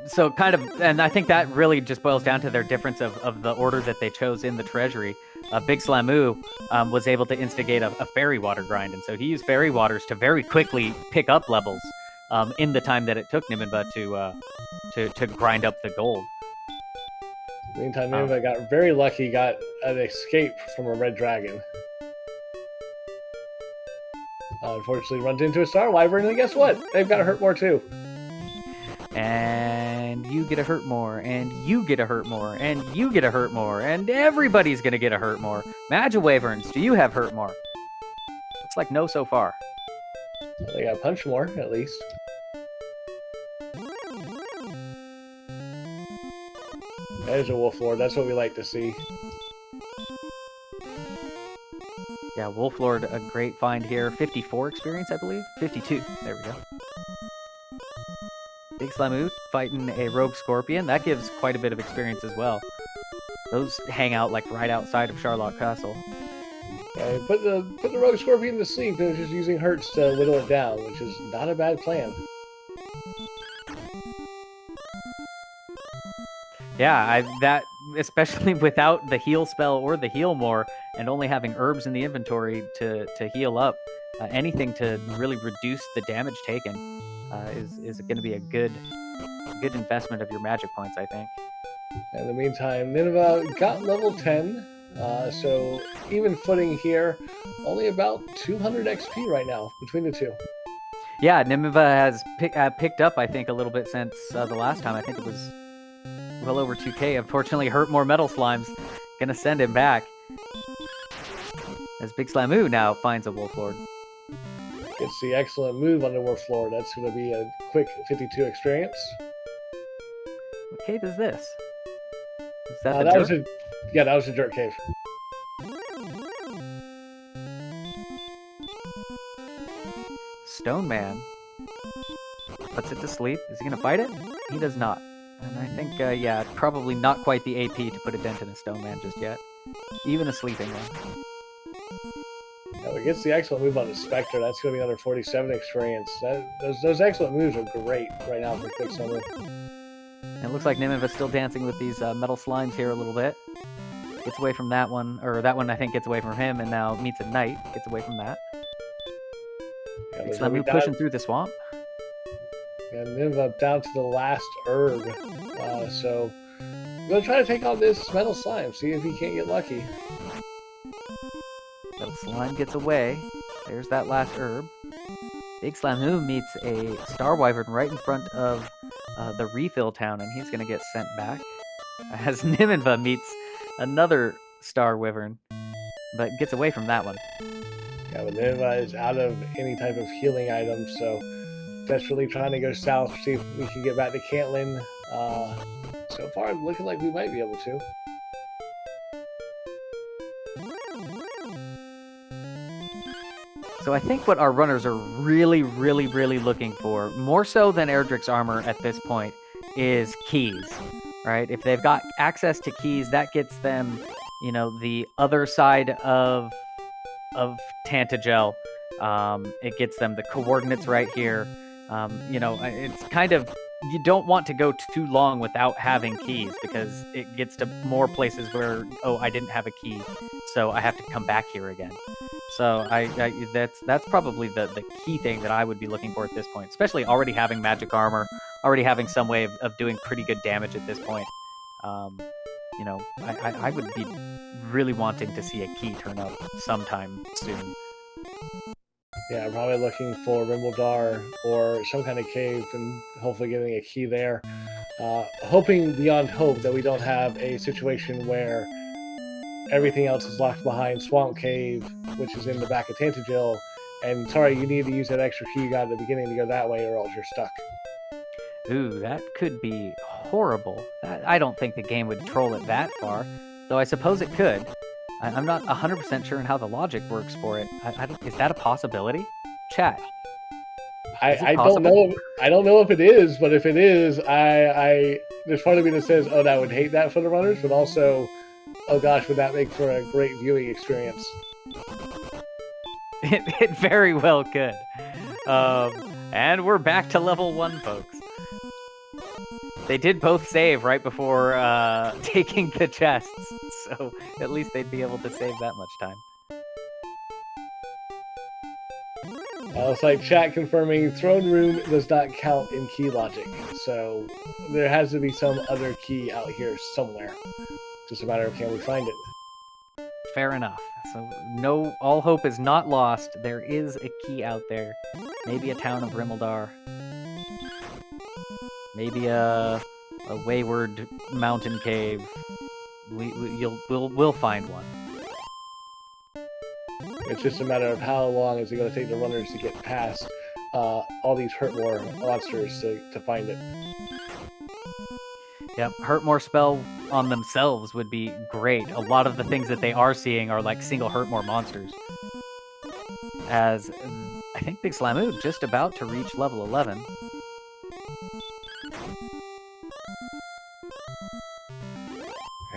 so kind of, and I think that really just boils down to their difference of the order that they chose in the treasury. Big Slamoo was able to instigate a fairy water grind, and so he used fairy waters to very quickly pick up levels in the time that it took Nimanva to grind up the gold. Meantime, Nimanva got very lucky, got an escape from a red dragon. Unfortunately, runs into a star wyvern, and guess what? They've got to hurt more too. And you get a hurt more, and you get a hurt more, and you get a hurt more, and everybody's gonna get a hurt more. Magic Wyverns, do you have hurt more? Looks like no so far. They got punch more, at least. There's a Wolf Lord, that's what we like to see. Yeah, Wolf Lord, a great find here. 54 experience, I believe? 52, there we go. Big Slamoo fighting a rogue scorpion. That gives quite a bit of experience as well. Those hang out like right outside of Charlotte Castle. Yeah, put the Rogue Scorpion to sleep and just using Hertz to whittle it down, which is not a bad plan. Yeah, that especially without the heal spell or the heal more, and only having herbs in the inventory to heal up, anything to really reduce the damage taken is going to be a good investment of your magic points, I think. In the meantime, Nimanva got level 10, so even footing here, only about 200 XP right now between the two. Yeah, Nimanva has picked up, I think, a little bit since the last time. I think it was well over 2k. Unfortunately, Hurt More Metal Slime's gonna send him back. As Big Slamoo now finds a Wolf Lord. Gets the excellent move on the Wolf Lord. That's going to be a quick 52 experience. What cave is this? Is that the dirt? That was a dirt cave. Stone Man puts it to sleep. Is he going to fight it? He does not. And I think, yeah, probably not quite the AP to put a dent in a Stone Man just yet. Even a sleeping one. Now he gets the excellent move on the Spectre. That's going to be another 47 experience. Those excellent moves are great right now for Quick Summer. It looks like Nimanva's still dancing with these metal slimes here a little bit. Gets away from that one, or that one I think gets away from him, and now meets a knight. Gets away from that. Yeah, Slamoo pushing through the swamp. And Nimanva down to the last herb. So I'm going to try to take on this metal slime, see if he can't get lucky. Metal slime gets away. There's that last herb. Big Slamoo meets a Star Wyvern right in front of the refill town, and he's going to get sent back. As Nimanva meets another Star Wyvern, but gets away from that one. Yeah, but Nimanva is out of any type of healing item, so desperately trying to go south, see if we can get back to Cantlin. So far, looking like we might be able to. So I think what our runners are really, really, really looking for, more so than Erdrick's armor at this point, is keys, right? If they've got access to keys, that gets them, you know, the other side of Tantagel. It gets them the coordinates right here. You know, it's kind of, you don't want to go too long without having keys, because it gets to more places where, oh, I didn't have a key, so I have to come back here again. So that's probably the key thing that I would be looking for at this point, especially already having magic armor, already having some way of doing pretty good damage at this point. You know, I would be really wanting to see a key turn up sometime soon. Yeah, I'm probably looking for Rimbledar or some kind of cave and hopefully getting a key there. Hoping beyond hope that we don't have a situation where everything else is locked behind Swamp Cave, which is in the back of Tantagel, and sorry, you need to use that extra key you got at the beginning to go that way, or else you're stuck. Ooh, that could be horrible. I don't think the game would troll it that far, though I suppose it could. I'm not 100% sure on how the logic works for it. Is that a possibility? Chat. I don't know. I don't know if it is, but if it is, there's part of me that says, "Oh, I would hate that for the runners," but also, oh gosh, would that make for a great viewing experience? It very well could. And we're back to level 1, folks. They did both save right before taking the chests, so at least they'd be able to save that much time. It's like chat confirming Throne Room does not count in key logic, so there has to be some other key out here somewhere. Just a matter of can we find it. Fair enough. So no, all hope is not lost. There is a key out there. Maybe a town of Rimbledar. Maybe a wayward mountain cave. We'll find one. It's just a matter of how long is it going to take the runners to get past all these Hurtmore monsters to find it. Yep, Hurtmore spell on themselves would be great. A lot of the things that they are seeing are like single Hurtmore monsters. As I think Big Slamoo just about to reach level 11.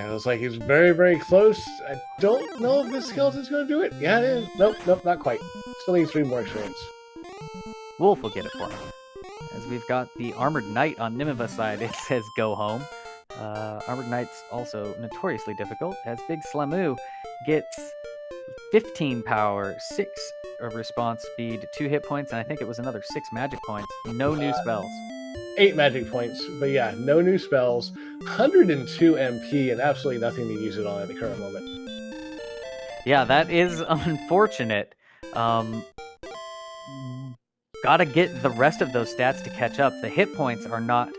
Yeah, it looks like he's very, very close. I don't know if this skeleton's going to do it. Yeah, it is. Nope, not quite. Still needs 3 more experience. Wolf will get it for him. As we've got the Armored Knight on Nimanva's side, it says go home. Armored Knight's also notoriously difficult, as Big Slamoo gets 15 power, 6 of response speed, 2 hit points, and I think it was another 6 magic points. No new spells. 8 magic points, but yeah, no new spells. 102 MP, and absolutely nothing to use it on at the current moment. Yeah, that is unfortunate. Gotta get the rest of those stats to catch up. The hit points are not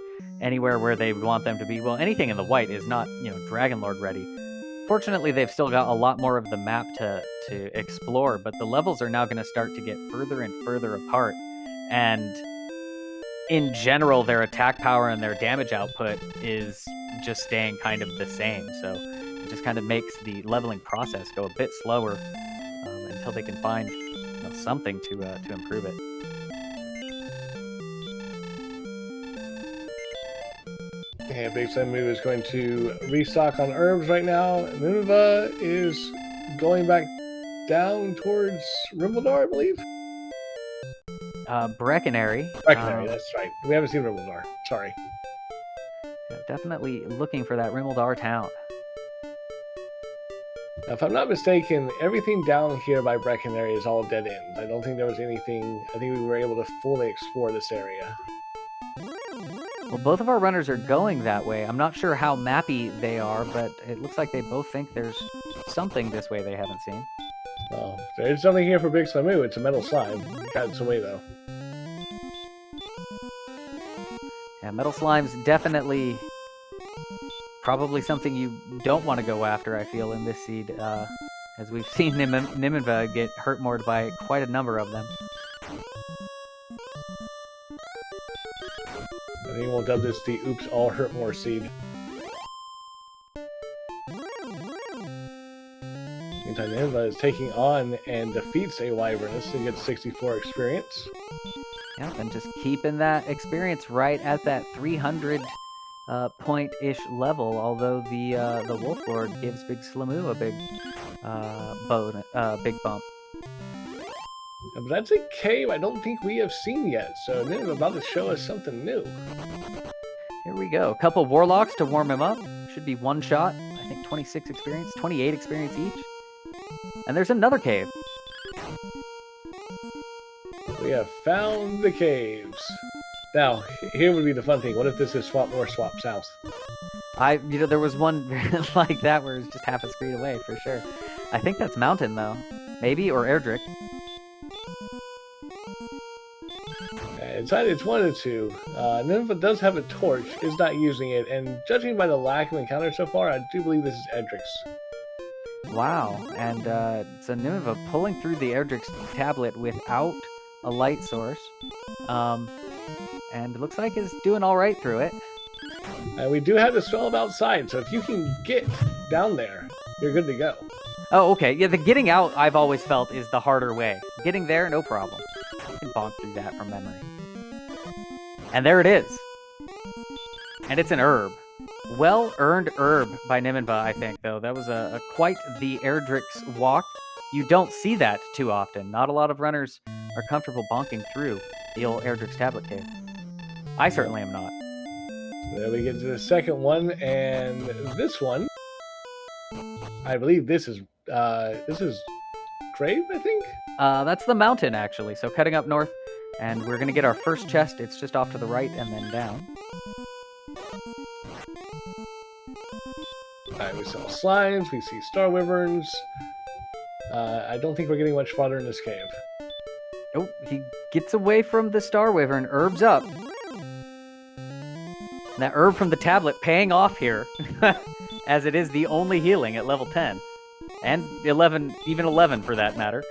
anywhere where they want them to be. Well, anything in the white is not, Dragon Lord ready. Fortunately, they've still got a lot more of the map to explore, but the levels are now going to start to get further and further apart. And in general, their attack power and their damage output is just staying kind of the same. So it just kind of makes the leveling process go a bit slower until they can find something to improve it. Yeah, Big Slamoo is going to restock on herbs right now. Nimanva is going back down towards Rimbledar, I believe. Breckenary. Breckenary, that's right. We haven't seen Rimbledar. Sorry. Yeah, definitely looking for that Rimbledar town. Now, if I'm not mistaken, everything down here by Breckenary is all dead ends. I don't think there was anything. I think we were able to fully explore this area. Well, both of our runners are going that way. I'm not sure how mappy they are, but it looks like they both think there's something this way they haven't seen. Well, there is something here for Big Slamoo. It's a metal slime. Got its away, though. Yeah, metal slime's definitely probably something you don't want to go after, I feel, in this seed, as we've seen Nimanva get hurt more by quite a number of them. I think we'll dub this the Oops All Hurt More seed. Meantime, Nimanva is taking on and defeats a Wyverness to get 64 experience. Yep, and just keeping that experience right at that 300 point-ish level, although the Wolf Lord gives Big Slamoo a big bump. But that's a cave I don't think we have seen yet, so Nimanva about to show us something new. Here we go. A couple Warlocks to warm him up. Should be one shot. I think 26 experience, 28 experience each. And there's another cave. We have found the caves. Now, here would be the fun thing. What if this is swap north, swap south? There was one like that where it's just half a screen away for sure. I think that's Mountain though, maybe, or Erdrick. It's one of the two. Nimanva does have a torch, is not using it, and judging by the lack of encounters so far, I do believe this is Erdrick's. Wow, and so Nimanva pulling through the Erdrick's tablet without a light source, and it looks like it's doing all right through it. And we do have the spell outside, so if you can get down there, you're good to go. Oh, okay. Yeah, the getting out, I've always felt, is the harder way. Getting there, no problem. You can bonk through that from memory. And there it is. And it's an herb. Well-earned herb by Nimanva, I think, though. That was a quite the Erdrick's walk. You don't see that too often. Not a lot of runners are comfortable bonking through the old Erdrick's tablet cave. I certainly am not. Then we get to the second one, and this one, I believe this is Grave, I think? That's the Mountain, actually. So cutting up north, and we're going to get our first chest. It's just off to the right and then down. Alright, we saw slimes, we see star wyverns. I don't think we're getting much fodder in this cave. Oh, he gets away from the Star Wyvern, herbs up. That herb from the tablet paying off here, as it is the only healing at level 10. And 11, even 11 for that matter.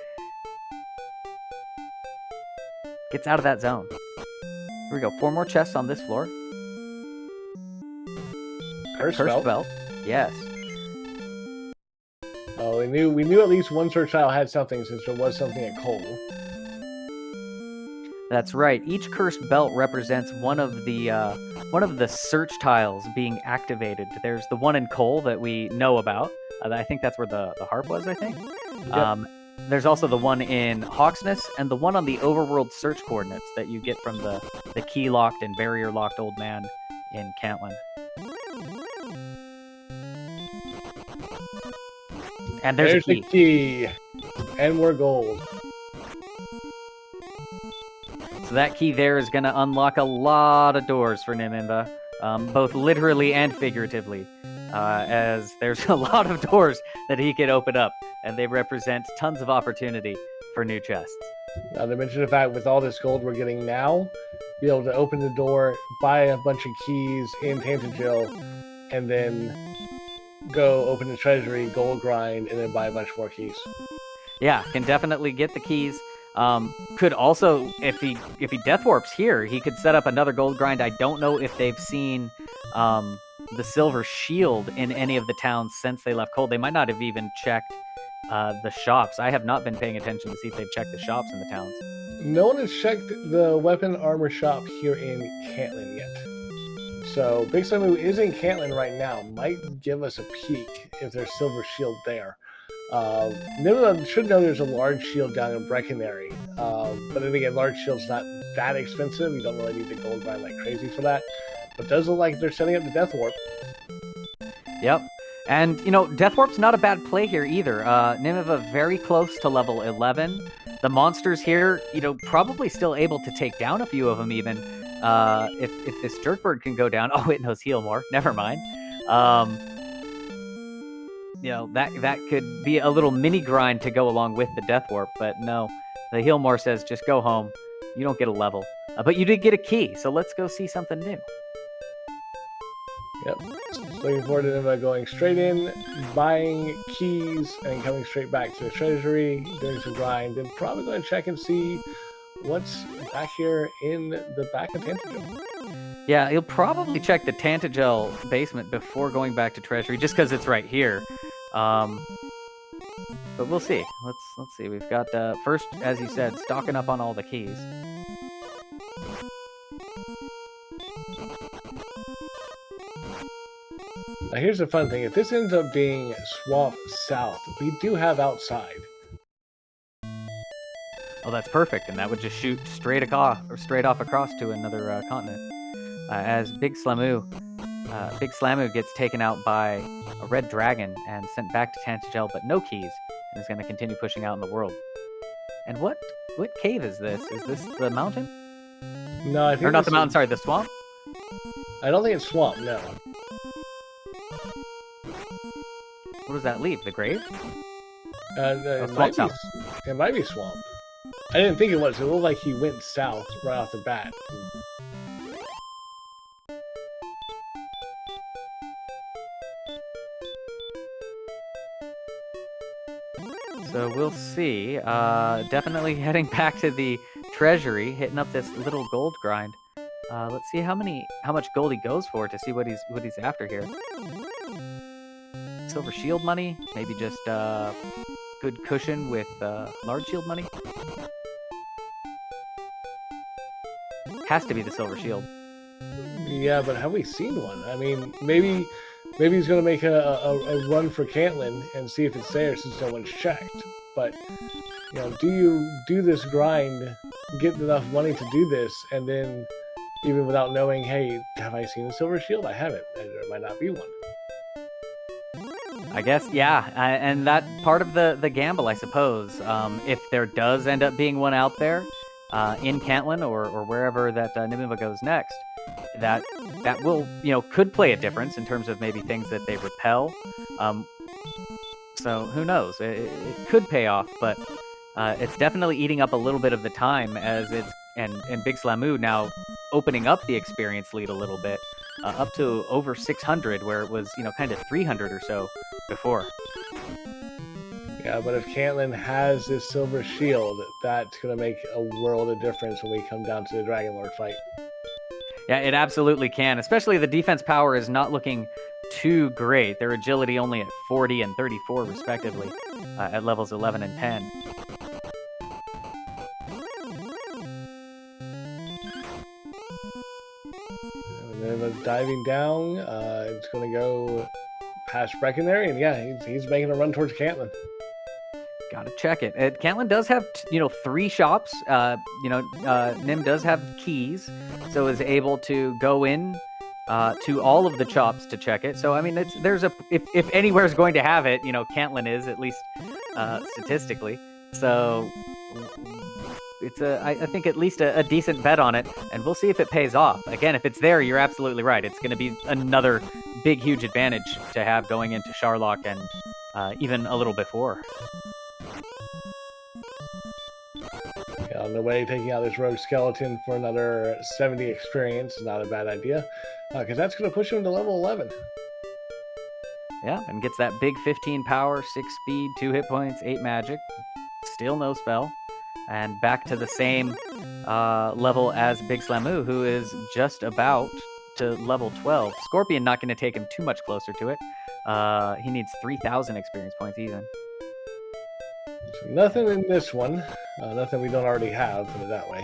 Gets out of that zone. Here we go, 4 more chests on this floor. Curse Cursed spell. Belt, yes. Oh, we knew at least one search tile had something since there was something at Cole. That's right. Each cursed belt represents one of the search tiles being activated. There's the one in coal that we know about. I think that's where the harp was, I think. Yep. There's also the one in Hawksness and the one on the overworld search coordinates that you get from the key-locked and barrier-locked old man in Cantlin. And there's the key. And we're gold. So that key there is going to unlock a lot of doors for Nimanva, both literally and figuratively, as there's a lot of doors that he can open up, and they represent tons of opportunity for new chests. Not to mention the fact with all this gold we're getting now, be able to open the door, buy a bunch of keys in Tantagel, and then go open the treasury, gold grind, and then buy a bunch more keys. Yeah, can definitely get the keys. Could also, if he death warps here, he could set up another gold grind. I don't know if they've seen the silver shield in any of the towns since they left Cold. They might not have even checked the shops. I have not been paying attention to see if they've checked the shops in the towns. No one has checked the weapon armor shop here in Cantlin yet. So Big Slam, who is in Cantlin right now, might give us a peek if there's silver shield there. Nimanva should know there's a large shield down in Breckenary, but then again, large shield's not that expensive. You don't really need the gold grind like crazy for that. But it does look like they're setting up the Death Warp. Yep. And, Death Warp's not a bad play here either. Nimanva very close to level 11. The monsters here, probably still able to take down a few of them even. If this Jerkbird can go down. Oh, it knows heal more. Never mind. That could be a little mini grind to go along with the Death Warp, but no. The Heal More says just go home. You don't get a level. But you did get a key, so let's go see something new. Yep. Looking forward to them going straight in, buying keys, and coming straight back to the treasury, doing some grind, and probably going to check and see what's back here in the back of Tantagel. Yeah, he'll probably check the Tantagel basement before going back to treasury, just because it's right here. But we'll see. Let's see. We've got first, as you said, stocking up on all the keys. Now here's the fun thing. If this ends up being Swamp South, we do have outside. Oh, that's perfect, and that would just shoot straight off across to another continent. As Big Slamu gets taken out by a red dragon and sent back to Tantagel, but no keys, and is going to continue pushing out in the world. And what cave is this? Is this the mountain? No, I think. Or not the mountain. Sorry, the swamp. I don't think it's swamp. No. What does that leave? The grave? It might be swamp. I didn't think it was. It looked like he went south right off the bat. So we'll see. Definitely heading back to the treasury, hitting up this little gold grind. Let's see how much gold he goes for to see what he's after here. Silver shield money, maybe just good cushion with large shield money. Has to be the silver shield. Yeah, but have we seen one? I mean, maybe he's going to make a run for Cantlin and see if it's there since no one's checked. But, do you do this grind, get enough money to do this, and then even without knowing, hey, have I seen a silver shield? I haven't. And there might not be one. I guess, yeah. And that part of the gamble, I suppose. If there does end up being one out there in Cantlin or wherever that Nimanva goes next, that will, could play a difference in terms of maybe things that they repel. So who knows? It could pay off, but it's definitely eating up a little bit of the time as it's and Big Slamu now opening up the experience lead a little bit, up to over 600, where it was kind of 300 or so before. Yeah, but if Cantlin has this silver shield, that's going to make a world of difference when we come down to the Dragon Lord fight. Yeah, it absolutely can. Especially the defense power is not looking too great. Their agility only at 40 and 34, respectively, at levels 11 and 10. diving down. It's going to go past Breckenary, and yeah, he's making a run towards Cantlin. Gotta check it. Cantlin does have, 3 shops. Nim does have keys, so is able to go in to all of the shops to check it. So I mean, if anywhere's going to have it, Cantlin is, at least statistically. So it's I think at least a decent bet on it, and we'll see if it pays off. Again, if it's there, you're absolutely right. It's going to be another big, huge advantage to have going into Sharlock and even a little before. On the way, taking out this rogue skeleton for another 70 experience is not a bad idea, because that's going to push him to level 11. Yeah, and gets that big 15 power, 6 speed, 2 hit points, 8 magic. Still no spell. And back to the same level as Big Slamu, who is just about to level 12. Scorpion not going to take him too much closer to it. He needs 3,000 experience points even. So nothing in this one. Nothing we don't already have, put it that way.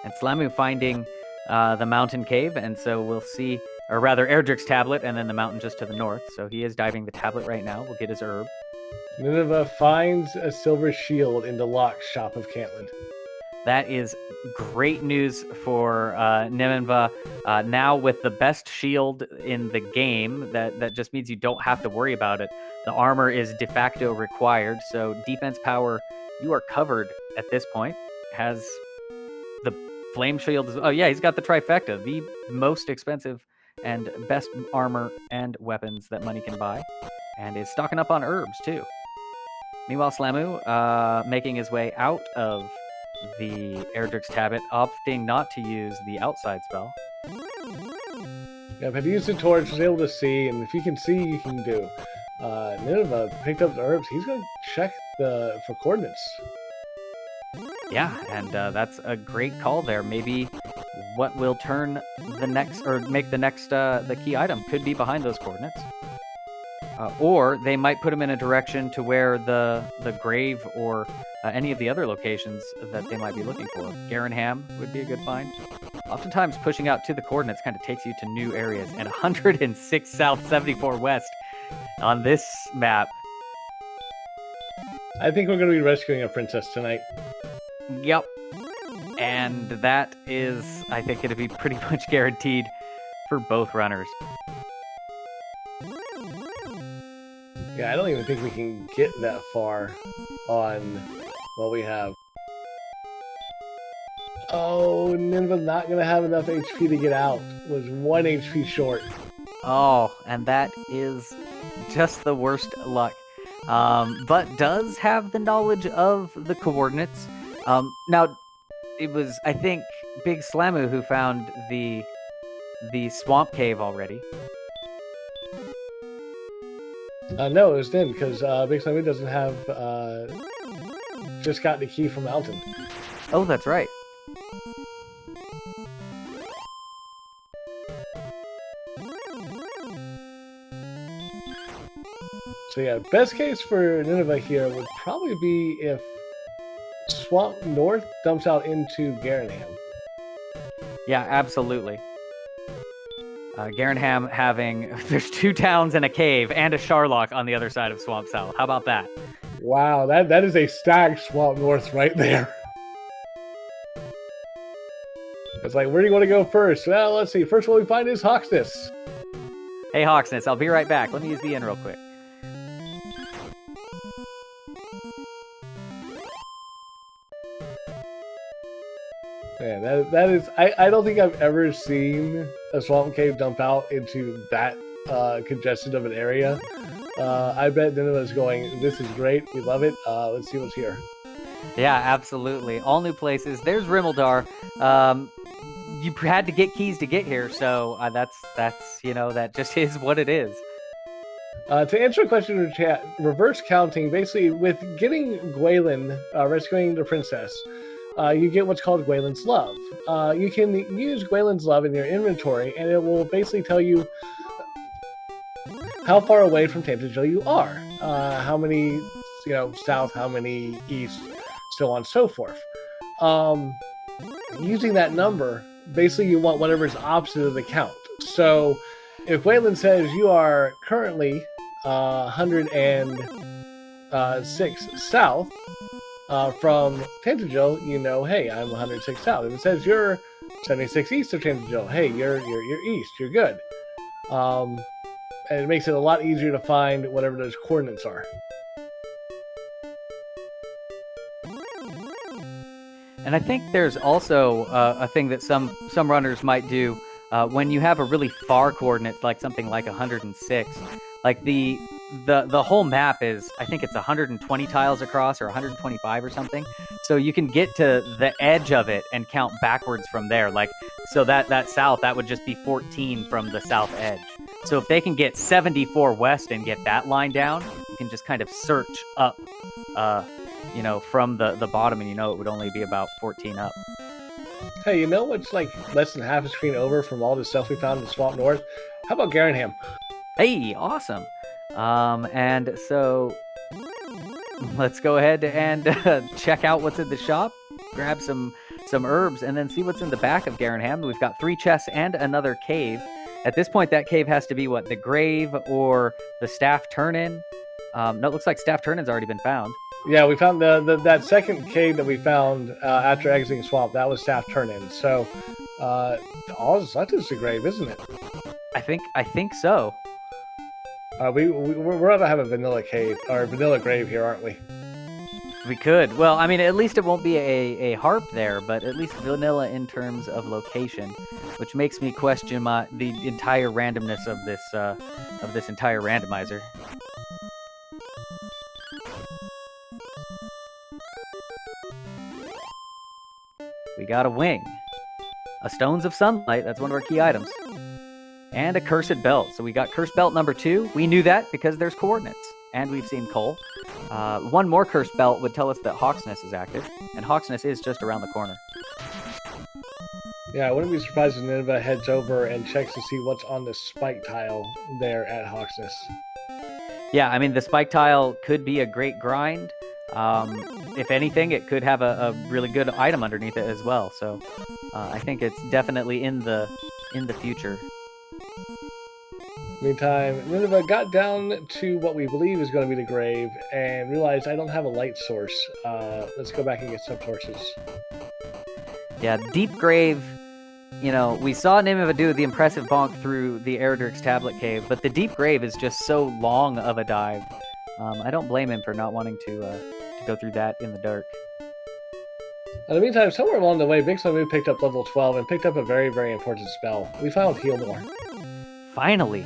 And Slamu finding the mountain cave, and so we'll see, or rather Erdrick's tablet, and then the mountain just to the north. So he is diving the tablet right now. We'll get his herb. Nimanva finds a silver shield in the lock shop of Cantlin. That is great news for Nimanva. Now with the best shield in the game, that just means you don't have to worry about it. The armor is de facto required, so defense power, you are covered at this point. Has the flame shield. Oh yeah, he's got the trifecta, the most expensive and best armor and weapons that money can buy, and is stocking up on herbs too. Meanwhile, Slamu making his way out of the Erdrick's tablet, opting not to use the outside spell. Yeah, if I used the torch, was able to see, and if you can see, you can do. Nimanva picked up the herbs. He's going to check for coordinates. Yeah, and that's a great call there. Maybe what will turn the next, or make the next, the key item could be behind those coordinates. Or they might put him in a direction to where the grave or any of the other locations that they might be looking for. Garenham would be a good find. Oftentimes, pushing out to the coordinates kind of takes you to new areas. And 106 south, 74 west on this map. I think we're going to be rescuing a princess tonight. Yep. And that is, I think, going to be pretty much guaranteed for both runners. Yeah, I don't even think we can get that far on what we have. Oh, Nimanva's not going to have enough HP to get out. Was 1 HP short. Oh, and that is just the worst luck. But does have the knowledge of the coordinates. Now, it was, I think, Big Slamu who found the swamp cave already. No, it was Nin, because Big Slamu doesn't have... just got the key from Mountain. Oh, that's right. So yeah, best case for Nimanva here would probably be if Swamp North dumps out into Garenham. Yeah, absolutely. Garenham having... There's 2 towns and a cave and a Sharlock on the other side of Swamp South. How about that? Wow, that is a stacked Swamp North right there. It's like, where do you want to go first? Well, let's see. First one we find is Hawksness. Hey, Hawksness, I'll be right back. Let me use the inn real quick. Man, that is... I don't think I've ever seen a swamp cave dump out into that congested of an area. I bet Nimanva's going, this is great, we love it, let's see what's here. Yeah, absolutely. All new places. There's Rimeldar. You had to get keys to get here, so that's that just is what it is. To answer a question in the chat, reverse counting, basically with getting Gwaelin, rescuing the princess, you get what's called Gwaelin's Love. You can use Gwaelin's Love in your inventory, and it will basically tell you how far away from Tamsinville you are, how many, south, how many east, so on and so forth. Using that number basically you want whatever's opposite of the count. So if Wayland says you are currently 106 south from Tantagel, you know, hey, I'm 106 south. If it says you're 76 east of Tantagel, hey, you're east, you're good. And it makes it a lot easier to find whatever those coordinates are. And I think there's also a thing that some runners might do when you have a really far coordinate, like something like 106. Like the whole map is, I think it's 120 tiles across or 125 or something. So you can get to the edge of it and count backwards from there. Like, so that south, that would just be 14 from the south edge. So if they can get 74 west and get that line down, you can just kind of search up, you know, from the bottom, and you know it would only be about 14 up. Hey, you know what's like less than half a screen over from all the stuff we found in Swamp North? How about Garanham? Hey, awesome. And so let's go ahead and check out what's in the shop, grab some herbs, and then see what's in the back of Garanham. We've got 3 chests and another cave. At this point, that cave has to be what, the grave or the staff turn-in? No, it looks like staff turn-in's already been found. Yeah, we found that second cave that we found after exiting Swamp. That was staff turn-in. So all that's left is the grave, isn't it? I think so. We're gonna have a vanilla cave or vanilla grave here, aren't we? We could. Well, I mean, at least it won't be a harp there, but at least vanilla in terms of location, which makes me question the entire randomness of this entire randomizer. We got a wing, a Stones of Sunlight, that's one of our key items, and a Cursed Belt. So we got Cursed Belt number 2. We knew that because there's coordinates, and we've seen coal. One more Cursed Belt would tell us that Hawksness is active, and Hawksness is just around the corner. Yeah, I wouldn't be surprised if Nimanva heads over and checks to see what's on the spike tile there at Hawksness. Yeah, I mean, the spike tile could be a great grind. If anything, it could have a really good item underneath it as well. So I think it's definitely in the future. Meantime, Nimanva got down to what we believe is going to be the grave and realized I don't have a light source. Let's go back and get some torches. Yeah, deep grave. You know, we saw Nimanva do the impressive bonk through the Eredrix tablet cave, but the deep grave is just so long of a dive. I don't blame him for not wanting to go through that in the dark. In the meantime, somewhere along the way, Big Samu picked up level 12 and picked up a very, very important spell. We found Heal More. Finally,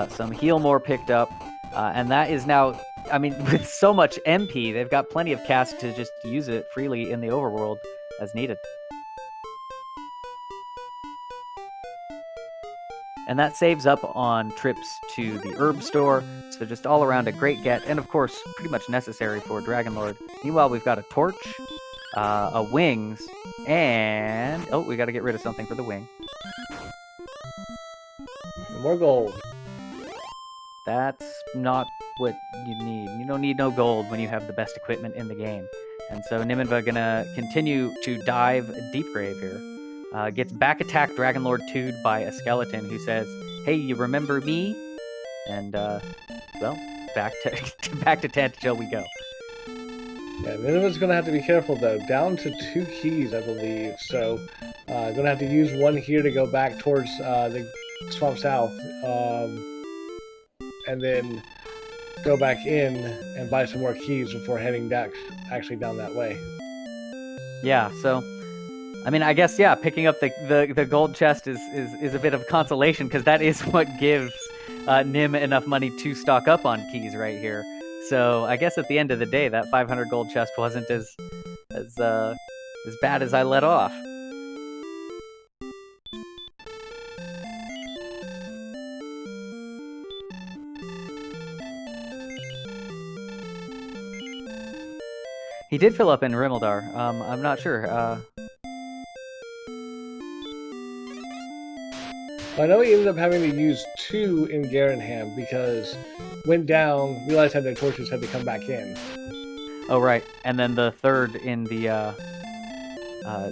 some Heal More picked up, and that is now, I mean, with so much MP, they've got plenty of cast to just use it freely in the overworld as needed. And that saves up on trips to the herb store, so just all around a great get, and of course, pretty much necessary for Dragonlord. Meanwhile, we've got a torch, a wings, and... oh, we gotta get rid of something for the wing. More gold. That's not what you need. You don't need no gold when you have the best equipment in the game. And so Nimanva gonna continue to dive Deep Grave here. Gets back attacked Dragonlord 2'd by a skeleton who says, "Hey, you remember me?" And well, back to Tantagel we go. Yeah, Nimanva's gonna have to be careful though. Down to 2 keys, I believe. So, gonna have to use one here to go back towards the Swamp South, and then go back in and buy some more keys before heading back actually down that way. Yeah. So. I mean, I guess, yeah, picking up the gold chest is a bit of consolation, because that is what gives Nim enough money to stock up on keys right here. So I guess at the end of the day, that 500 gold chest wasn't as bad as I let off. He did fill up in Rimeldar. I'm not sure. I know he ended up having to use 2 in Garanham because went down, realized had their torches, had to come back in. Oh, right. And then the third in the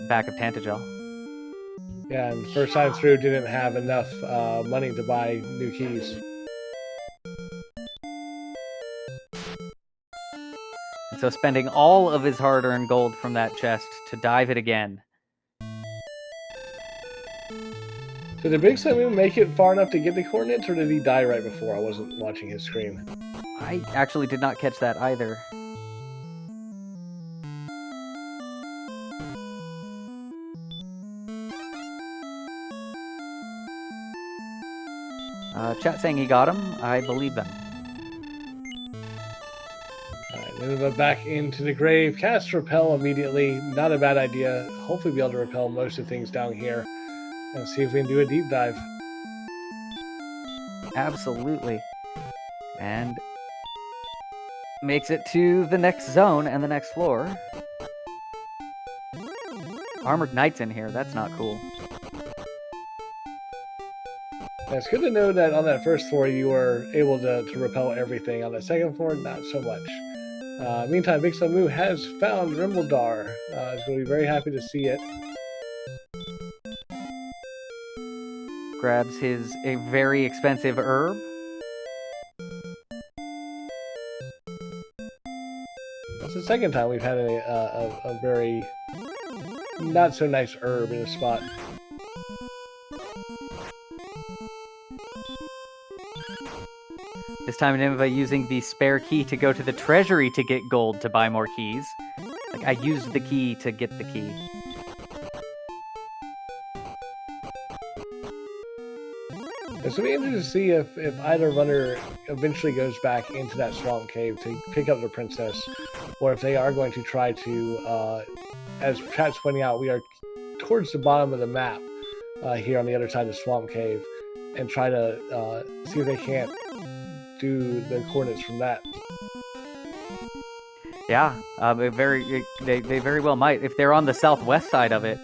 back of Tantagel. Yeah, and first time through didn't have enough money to buy new keys. And so spending all of his hard-earned gold from that chest to dive it again. So did Big Samu make it far enough to get the coordinates, or did he die right before? I wasn't watching his screen. I actually did not catch that either. Chat saying he got him. I believe them. Alright, Nimanva back into the grave. Cast Repel immediately. Not a bad idea. Hopefully be able to repel most of the things down here. And see if we can do a deep dive. Absolutely. And makes it to the next zone and the next floor. Armored Knights in here. That's not cool. Yeah, it's good to know that on that first floor you were able to repel everything. On the second floor, not so much. Meantime, Big Samu has found Rimbledar. He's going to be very happy to see it. Grabs a very expensive herb. It's the second time we've had a very not so nice herb in a spot. This time Nimanva using the spare key to go to the treasury to get gold to buy more keys. Like, I used the key to get the key. It's going to be interesting to see if either runner eventually goes back into that swamp cave to pick up the princess, or if they are going to try to, as chat's pointing out, we are towards the bottom of the map here on the other side of the swamp cave, and try to see if they can't do the coordinates from that. Yeah, they very well might. If they're on the southwest side of it,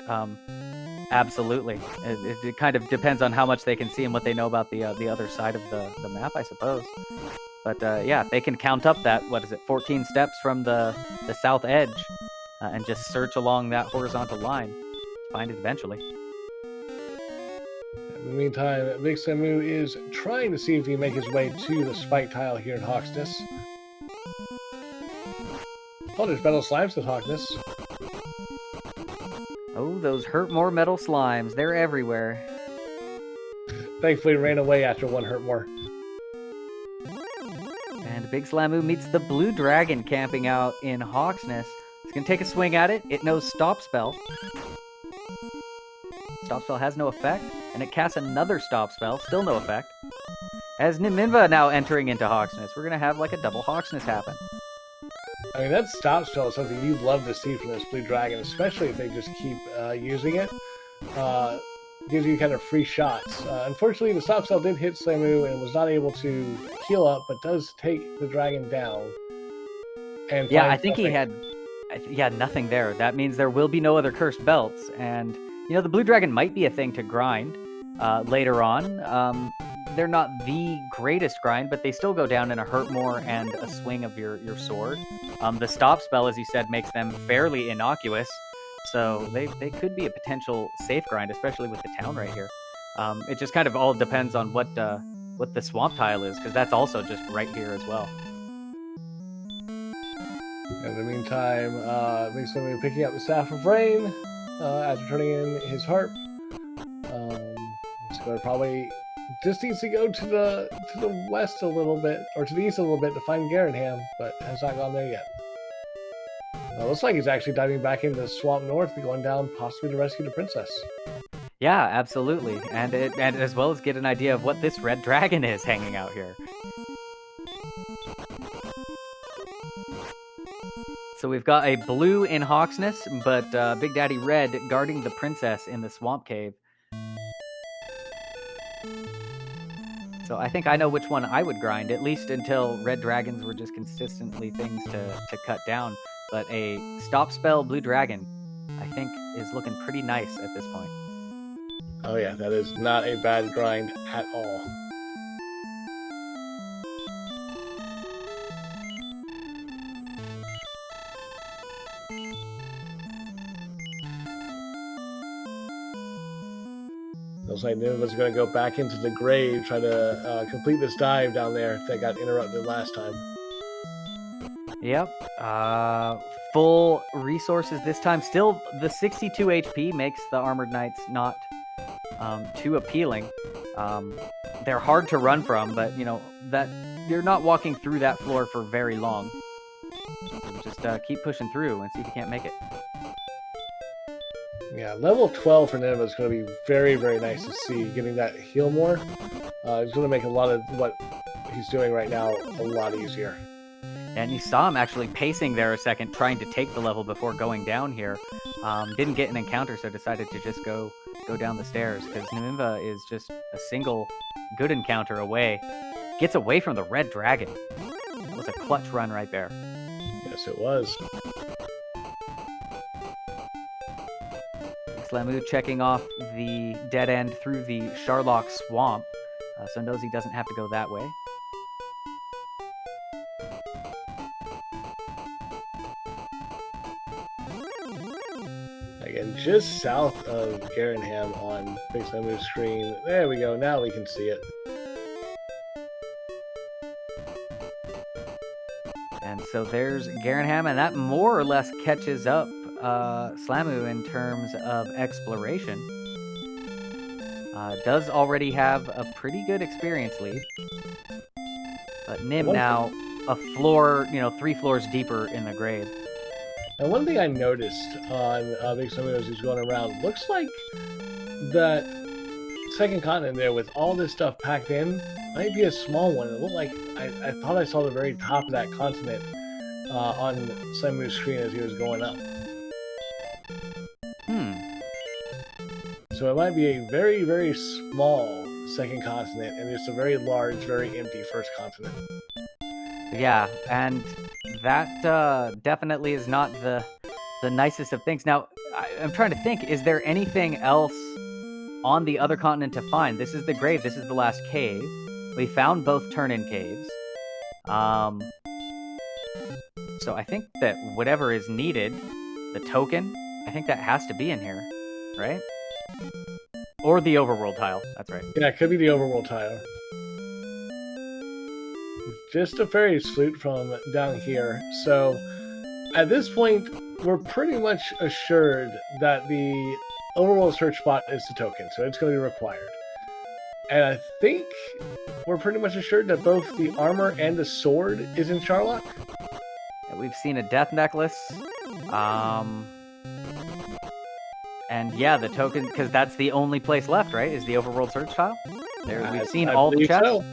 absolutely. It kind of depends on how much they can see and what they know about the other side of the map, I suppose. But yeah, they can count up that, 14 steps from the south edge, and just search along that horizontal line. Find it eventually. In the meantime, Big Samu is trying to see if he can make his way to the spike tile here in Hawksness. Oh, there's metal slimes at Hawksness. Oh, those hurt more metal slimes. They're everywhere. Thankfully, ran away after one hurt more. And Big Slamu meets the blue dragon camping out in Hawksness. He's going to take a swing at it. It knows Stop Spell. Stop Spell has no effect, and it casts another Stop Spell, still no effect. As Nimanva now entering into Hawksness, we're going to have like a double Hawksness happen. I mean, that Stop Spell is something you'd love to see from this blue dragon, especially if they just keep using it. Gives you kind of free shots. Unfortunately, the Stop Spell did hit Samu and was not able to heal up, but does take the dragon down. And yeah, I think he had nothing there. That means there will be no other cursed belts, and you know, the blue dragon might be a thing to grind later on. They're not the greatest grind, but they still go down in a hurt more and a swing of your sword. The Stop Spell, as you said, makes them fairly innocuous, so they could be a potential safe grind, especially with the town right here. It just kind of all depends on what the swamp tile is, because that's also just right here as well. In the meantime, Big Samu picking up the Staff of Rain after turning in his harp. He's going to probably just needs to go to the west a little bit, or to the east a little bit, to find Garanham, but has not gone there yet. Looks like he's actually diving back into the swamp north, going down possibly to rescue the princess. Yeah, absolutely, and as well as get an idea of what this red dragon is hanging out here. So we've got a blue in Hawksness, but Big Daddy Red guarding the princess in the swamp cave. So I think I know which one I would grind, at least until red dragons were just consistently things to cut down. But a Stop Spell blue dragon, I think, is looking pretty nice at this point. Oh yeah, that is not a bad grind at all. Looks like Nimanva's going to go back into the grave, try to complete this dive down there that got interrupted last time. Yep. Full resources this time. Still, the 62 HP makes the Armored Knights not too appealing. They're hard to run from, but you know that you're not walking through that floor for very long. So just keep pushing through and see if you can't make it. Yeah, level 12 for Nimanva is going to be very, very nice to see. Getting that heal more is going to make a lot of what he's doing right now a lot easier. And you saw him actually pacing there a second, trying to take the level before going down here. Didn't get an encounter, so decided to just go down the stairs, because Nimanva is just a single good encounter away. Gets away from the red dragon. That was a clutch run right there. Yes, it was. Slamu checking off the dead end through the Sharlock swamp, so knows he doesn't have to go that way. Again, just south of Garanham on Big Slamu's screen. There we go, now we can see it. And so there's Garanham, and that more or less catches up Slamu in terms of exploration. Does already have a pretty good experience lead. But Nim now a floor, 3 floors deeper in the grave. And one thing I noticed on Big Slamu as he's going around, looks like that second continent there with all this stuff packed in might be a small one. It looked like I thought I saw the very top of that continent on Slamu's screen as he was going up. So it might be a very, very small second continent and just a very large, very empty first continent. Yeah, and that definitely is not the nicest of things. Now, I'm trying to think, is there anything else on the other continent to find? This is the grave, this is the last cave. We found both turn-in caves. So I think that whatever is needed, the token, I think that has to be in here, right? Or the overworld tile, that's right. Yeah, it could be the overworld tile. Just a fairy flute from down here. So at this point, we're pretty much assured that the overworld search spot is the token, so it's going to be required. And I think we're pretty much assured that both the armor and the sword is in Sharlock. We've seen a death necklace. And yeah, the token, because that's the only place left, right? Is the overworld search tile? There, we've seen all the chests. So.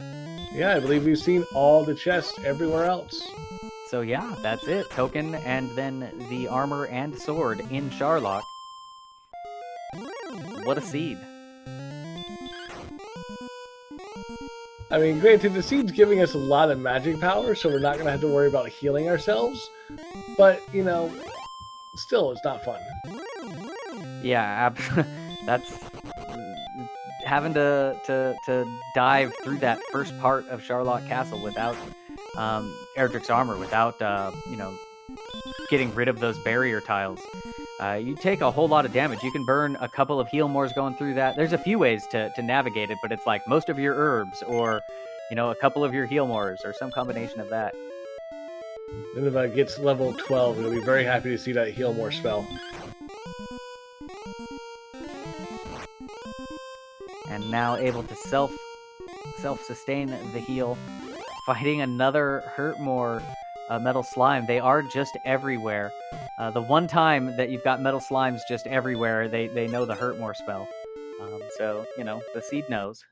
Yeah, I believe we've seen all the chests everywhere else. So yeah, that's it. Token and then the armor and sword in Sharlock. What a seed. I mean, granted, the seed's giving us a lot of magic power, so we're not going to have to worry about healing ourselves. But, you know, still, it's not fun. Yeah, that's having to dive through that first part of Sharlock Castle without Erdrick's armor, without getting rid of those barrier tiles. You take a whole lot of damage. You can burn a couple of heal mores going through that. There's a few ways to navigate it, but it's like most of your herbs, or a couple of your heal mores, or some combination of that. Then if it gets level 12, we'll be very happy to see that heal more spell. And now able to self-sustain the heal. Fighting another Hurtmore metal slime. They are just everywhere. The one time that you've got metal slimes just everywhere, they know the Hurtmore spell. So, the seed knows.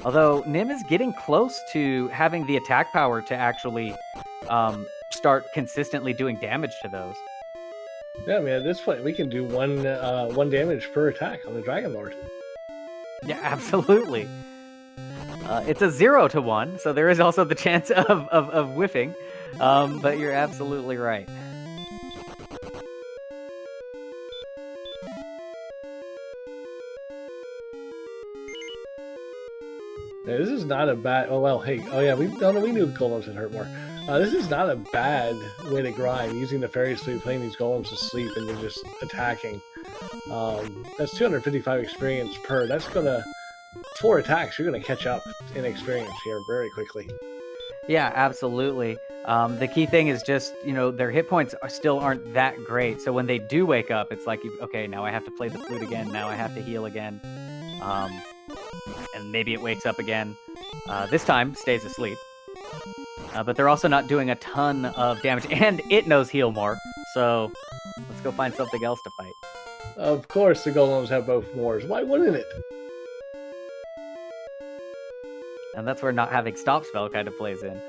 Although, Nim is getting close to having the attack power to actually start consistently doing damage to those. Yeah, I mean, at this point, we can do one damage per attack on the Dragon Lord. Yeah, absolutely. It's a 0 to 1, so there is also the chance of whiffing. But you're absolutely right. Yeah, this is not a bad... Oh, well, hey. Oh, yeah, we knew Golems had hurt more. This is not a bad way to grind, using the fairies to be playing these golems to sleep and then just attacking. That's 255 experience per. That's gonna, 4 attacks, you're gonna catch up in experience here very quickly. Yeah, absolutely. The key thing is just, their hit points still aren't that great. So when they do wake up, it's like, okay, now I have to play the flute again. Now I have to heal again. And maybe it wakes up again. This time, stays asleep. But they're also not doing a ton of damage. And it knows heal more. So let's go find something else to fight. Of course, the golems have both mores. Why wouldn't it? And that's where not having stop spell kind of plays in.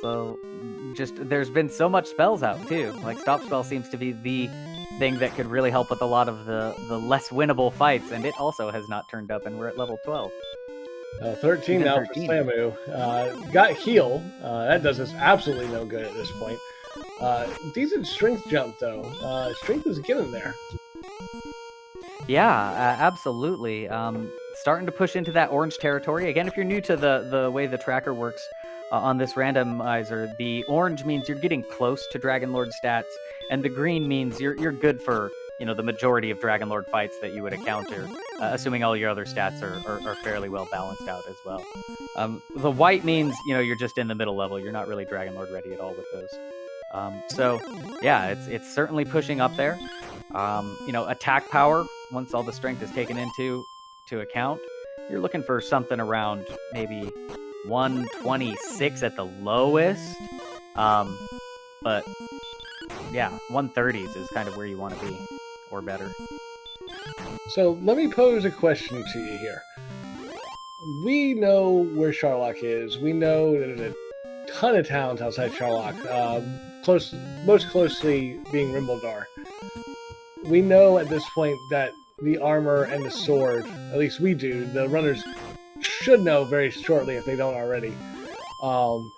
So there's been so much spells out too. Like stop spell seems to be the thing that could really help with a lot of the less winnable fights, and it also has not turned up, and we're at level 12. 13 now 13. For Samu. Got heal. That does us absolutely no good at this point. Decent strength jump though. Strength is getting there. Yeah, absolutely. Starting to push into that orange territory. Again, if you're new to the way the tracker works on this randomizer, the orange means you're getting close to Dragon Lord stats, and the green means you're good for the majority of Dragon Lord fights that you would encounter, assuming all your other stats are fairly well balanced out as well. The white means you're just in the middle level. You're not really Dragon Lord ready at all with those. So yeah, it's certainly pushing up there. Attack power, once all the strength is taken into account, you're looking for something around maybe 126 at the lowest. But yeah, 130s is kind of where you want to be, or better. So let me pose a question to you here. We know where Sharlock is. We know that there's a ton of towns outside Sharlock, most closely being Rimbledar. We know at this point that the armor and the sword, at least we do, the runners should know very shortly if they don't already,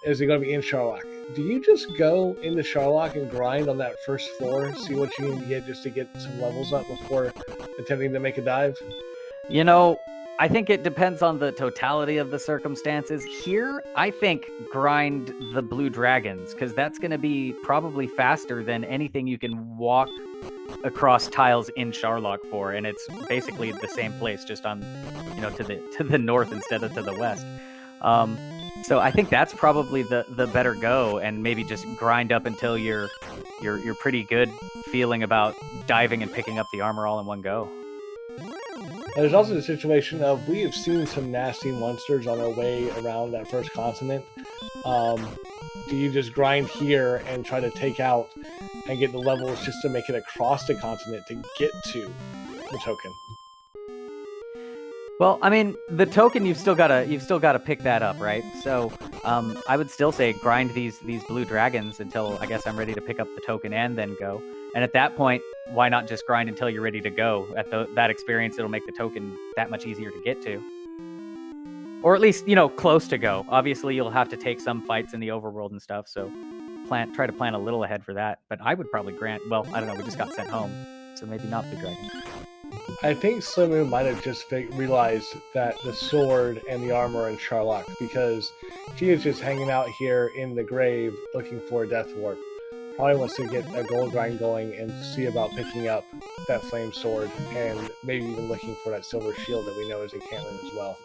is going to be in Sharlock. Do you just go into Sharlock and grind on that first floor, see what you can get just to get some levels up before attempting to make a dive? I think it depends on the totality of the circumstances. Here, I think grind the blue dragons, because that's going to be probably faster than anything you can walk across tiles in Sharlock for, and it's basically the same place, just on to the north instead of to the west. So I think that's probably the better go, and maybe just grind up until you're pretty good feeling about diving and picking up the armor all in one go. There's also the situation of, we have seen some nasty monsters on our way around that first continent. Do you just grind here and try to take out and get the levels just to make it across the continent to get to the token? Well, I mean, the token you've still got to pick that up, right? So, I would still say grind these blue dragons until I guess I'm ready to pick up the token and then go. And at that point, why not just grind until you're ready to go? At that experience, it'll make the token that much easier to get to. Or at least, close to go. Obviously, you'll have to take some fights in the overworld and stuff, so try to plan a little ahead for that. But I would probably well, I don't know, we just got sent home, so maybe not Blue Dragon. I think Slimu might have just realized that the sword and the armor are in Sharlock, because she is just hanging out here in the grave looking for a death warp. Probably wants to get a gold grind going and see about picking up that flame sword, and maybe even looking for that silver shield that we know is in Caitlin as well.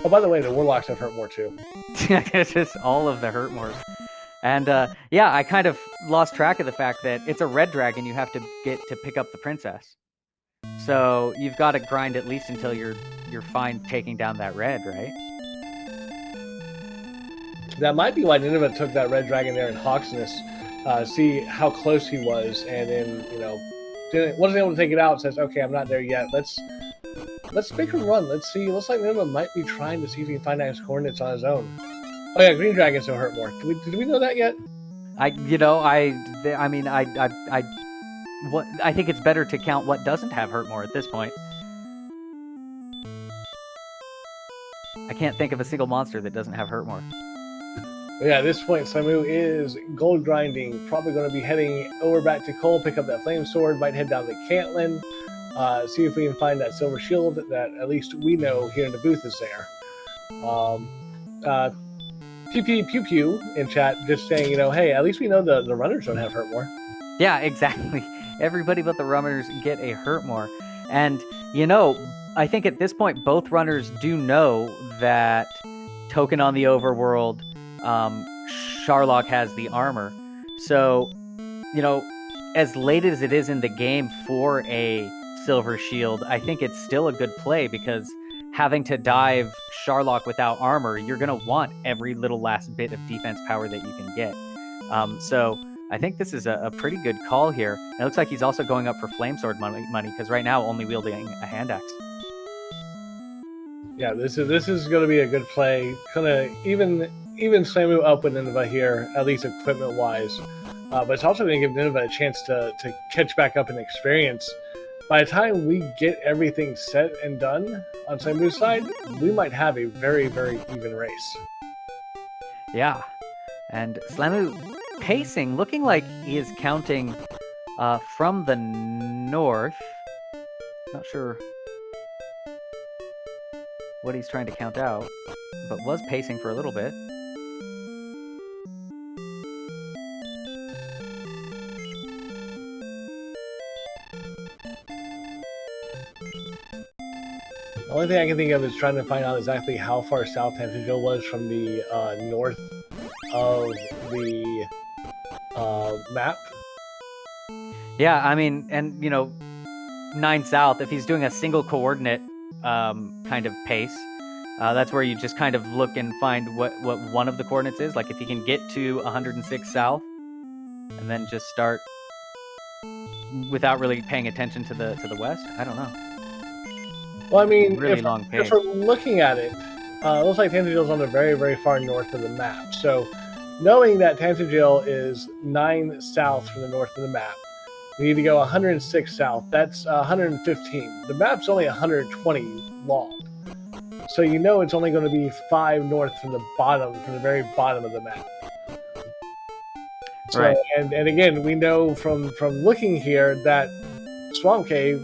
Oh, by the way, the warlocks have hurt more too. It's just all of the hurt more. And yeah, I kind of lost track of the fact that it's a red dragon you have to get to pick up the princess. So you've got to grind at least until you're fine taking down that red, right? That might be why Nineveh took that red dragon there in Hawksness. See how close he was, and then wasn't able to take it out. Says, "Okay, I'm not there yet. Let's make him run. Let's see. Looks like Nineveh might be trying to see if he can find out his coordinates on his own." Oh yeah, green dragons don't hurt more. Did we know that yet? I think it's better to count what doesn't have hurt more at this point. I can't think of a single monster that doesn't have hurt more. Yeah, at this point, Samu is gold grinding. Probably going to be heading over back to Cole, pick up that flame sword. Might head down to Cantlin, see if we can find that silver shield that at least we know here in the booth is there. Pew pew in chat, just saying, hey, at least we know the runners don't have hurt more. Yeah, exactly. Everybody but the runners get a hurt more. And, I think at this point, both runners do know that Token on the Overworld, Sharlock has the armor. So, as late as it is in the game for a Silver Shield, I think it's still a good play because having to dive Sharlock without armor, you're going to want every little last bit of defense power that you can get. So I think this is a pretty good call here. And it looks like he's also going up for Flame Sword money because right now only wielding a hand axe. Yeah, this is going to be a good play. Kind of even Samu up with Nimanva here, at least equipment wise. But it's also going to give Nimanva a chance to catch back up in experience. By the time we get everything set and done on Samu's side, we might have a very, very even race. Yeah. And Slamu pacing, looking like he is counting from the north. Not sure what he's trying to count out, but was pacing for a little bit. The only thing I can think of is trying to find out exactly how far south Tantegel was from the north of the map. Yeah, I mean, and 9 south, if he's doing a single coordinate kind of pace, that's where you just kind of look and find what one of the coordinates is. Like if he can get to 106 south and then just start without really paying attention to the west. I don't know. Well, I mean, really long pace. If we're looking at it, it looks like Tantegel on the very, very far north of the map. So knowing that Tantegel is 9 south from the north of the map, we need to go 106 south. That's 115. The map's only 120 long. So it's only going to be 5 north from the very bottom of the map. So, right. And again, we know from looking here that Swamp Cave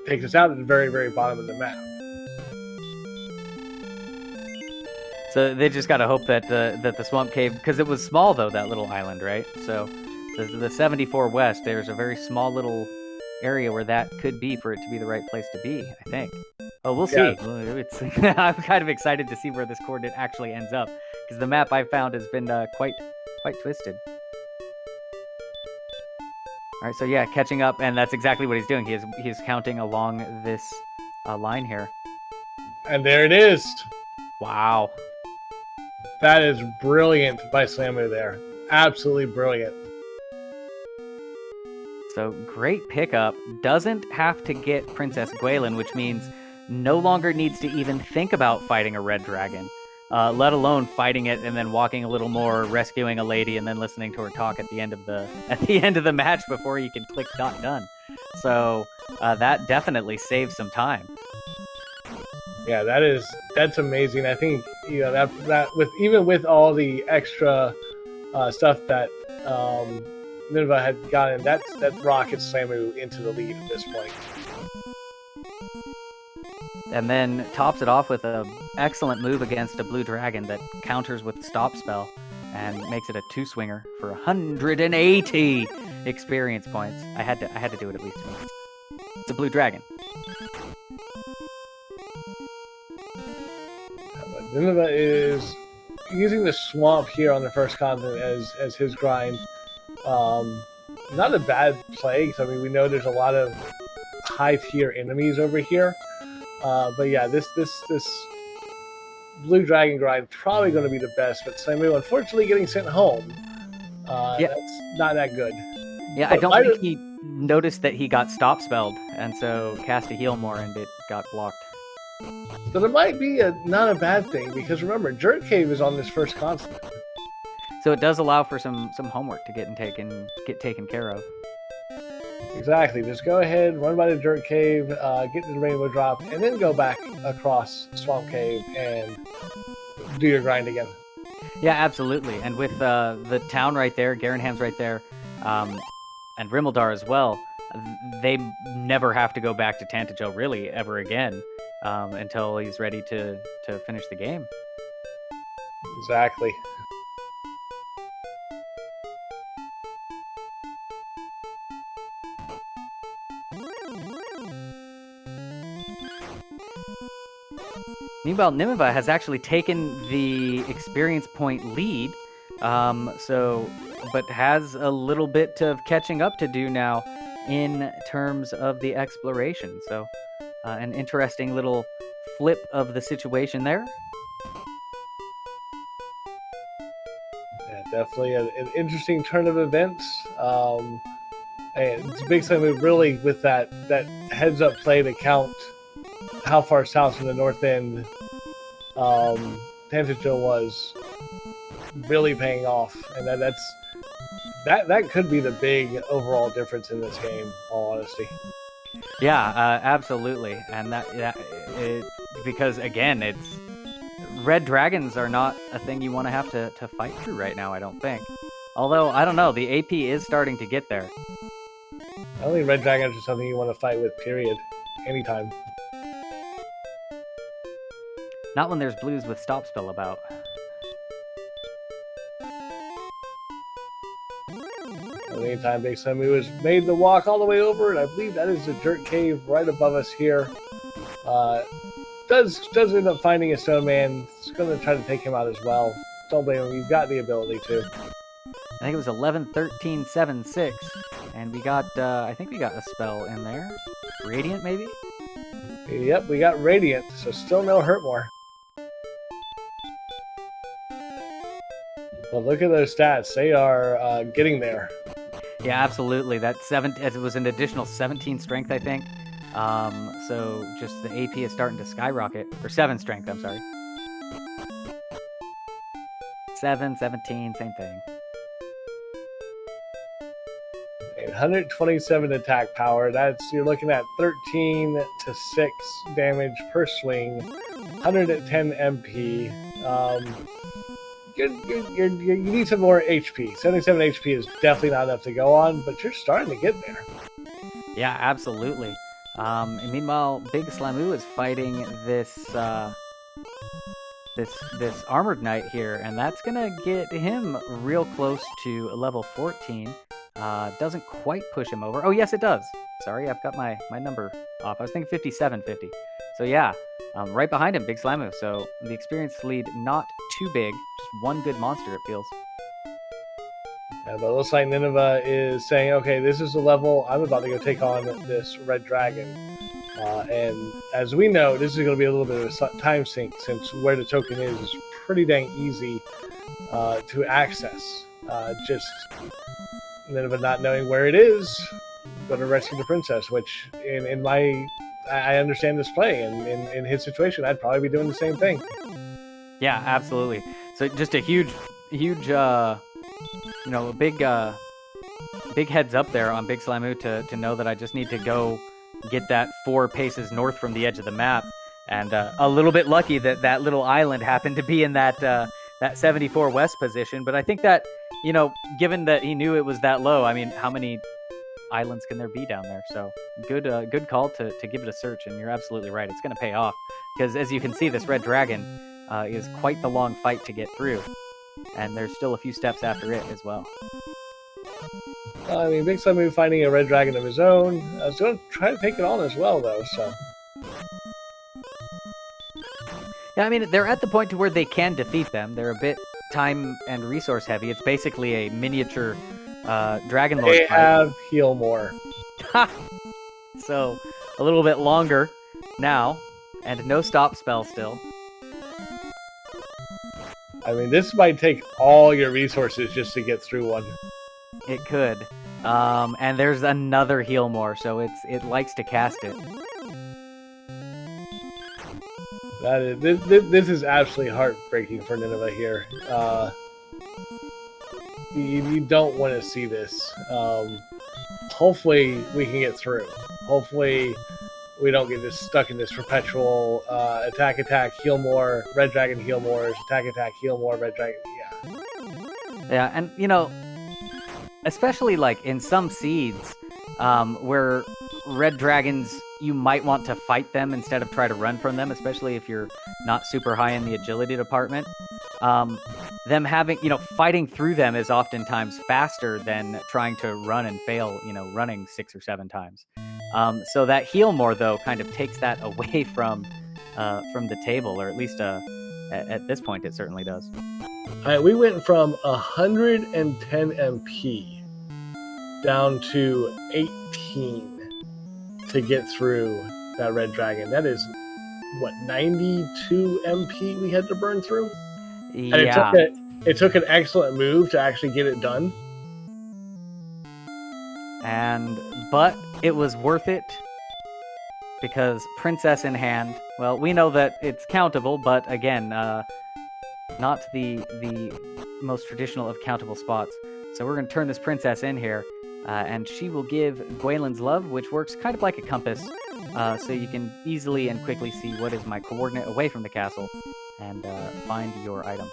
takes us out at the very, very bottom of the map. So they just got to hope that the Swamp Cave, because it was small though, that little island, right? So the 74 west, there's a very small little area where that could be for it to be the right place to be, I think. Oh, we'll see. It's I'm kind of excited to see where this coordinate actually ends up, because the map I found has been quite twisted. All right, so yeah, catching up, and that's exactly what he's doing. He's counting along this line here. And there it is. Wow. That is brilliant by Slamu there. Absolutely brilliant. So great pickup. Doesn't have to get Princess Gwaelin, which means no longer needs to even think about fighting a red dragon. Let alone fighting it and then walking a little more, rescuing a lady, and then listening to her talk at the end of the match before you can click done. So that definitely saves some time. Yeah, that's amazing. I think that with all the extra stuff that Nimanva had gotten, that rockets Samu into the lead at this point. And then tops it off with an excellent move against a blue dragon that counters with Stop Spell and makes it a 2-swinger for 180 experience points. I had to do it at least once. It's a blue dragon. Nimanva is using the swamp here on the first continent as his grind. Not a bad play, because we know there's a lot of high tier enemies over here. But yeah, this blue dragon grind probably going to be the best. But Samu, unfortunately, getting sent home. That's not that good. Yeah, but I don't think he noticed that he got stop spelled, and so cast a heal more, and it got blocked. So it might be not a bad thing, because remember, Dirt Cave is on this first continent. So it does allow for some homework to get taken care of. Exactly. Just go ahead, run by the Dirt Cave, get to the Rainbow Drop, and then go back across Swamp Cave and do your grind again. Yeah, absolutely. And with the town right there, Garenham's right there, and Rimmildar as well, they never have to go back to Tantegel really ever again until he's ready to finish the game. Exactly. Meanwhile, Nimanva has actually taken the experience point lead, but has a little bit of catching up to do now in terms of the exploration. So, an interesting little flip of the situation there. Yeah, definitely an interesting turn of events. And it's a big thing really with that heads up play to count how far south from the north end Tangential was really paying off, and that could be the big overall difference in this game. All honesty. Yeah, absolutely, and because again, it's red dragons are not a thing you want to have to fight through right now. I don't think. Although I don't know, the AP is starting to get there. I don't think red dragons are something you want to fight with. Period. Anytime. Not when there's blues with stop spell about. Anytime Big Samu has made the walk all the way over, and I believe that is the dirt cave right above us here. Does end up finding a stone man. It's going to try to take him out as well. Don't blame him. You've got the ability to. I think it was 11, 13, 7, 6. And we got, I think we got a spell in there. Radiant, maybe? Yep, we got Radiant, so still no hurt more. Well, look at those stats. They are getting there. Yeah, absolutely. It was an additional 17 strength, I think. So just the AP is starting to skyrocket. Or 7 strength, I'm sorry. 7, 17, same thing. 127 attack power. You're looking at 13 to 6 damage per swing. 110 MP. You need some more HP. 77 HP is definitely not enough to go on, but you're starting to get there. Yeah, absolutely. And meanwhile, Big Slamu is fighting this armored knight here, and that's gonna get him real close to level 14. Doesn't quite push him over. Oh, yes, it does. Sorry, I've got my number off. I was thinking 5750. So yeah, right behind him, Big Slamu. So the experience lead not too big, just one good monster, it feels. Yeah, but it looks like Nineveh is saying, okay, this is the level I'm about to go take on this red dragon. And as we know, this is going to be a little bit of a time sink, since where the token is pretty dang easy to access. Just Nineveh not knowing where it is, going to rescue the princess, which I understand this play, and in his situation, I'd probably be doing the same thing. Yeah, absolutely. So just a huge, big heads up there on Big Slamu to know that I just need to go get that 4 paces north from the edge of the map, and a little bit lucky that little island happened to be in that 74 west position. But I think that, given that he knew it was that low, I mean, how many islands can there be down there? So good call to give it a search, and you're absolutely right. It's going to pay off, because as you can see, this red dragon is quite the long fight to get through, and there's still a few steps after it as well. I mean, Big Slamu finding a red dragon of his own. I was going to try to take it on as well, though. So yeah, I mean, they're at the point to where they can defeat them. They're a bit time and resource heavy. It's basically a miniature Dragon Lord they fight. have heal more. So a little bit longer now, and no stop spell still. I mean, this might take all your resources just to get through one. It could. And there's another heal more, so it likes to cast it. This is absolutely heartbreaking for Nineveh here. You don't want to see this. Hopefully we can get through. Hopefully we don't get just stuck in this perpetual attack, heal more, red dragon heal more, attack, heal more, red dragon. Yeah, and especially like in some seeds, where red dragons, you might want to fight them instead of try to run from them, especially if you're not super high in the agility department. Them having, fighting through them is oftentimes faster than trying to run and fail, running 6 or 7 times. So that heal more, though, kind of takes that away from from the table, or at least at this point, it certainly does. All right, we went from 110 MP down to 18 to get through that red dragon. That is, what, 92 MP we had to burn through? And Yeah. it took an excellent move to actually get it done. But it was worth it because princess in hand. Well, we know that it's countable, but again, not the most traditional of countable spots. So we're going to turn this princess in here, and she will give Gwaelin's Love, which works kind of like a compass, so you can easily and quickly see what is my coordinate away from the castle and find your item.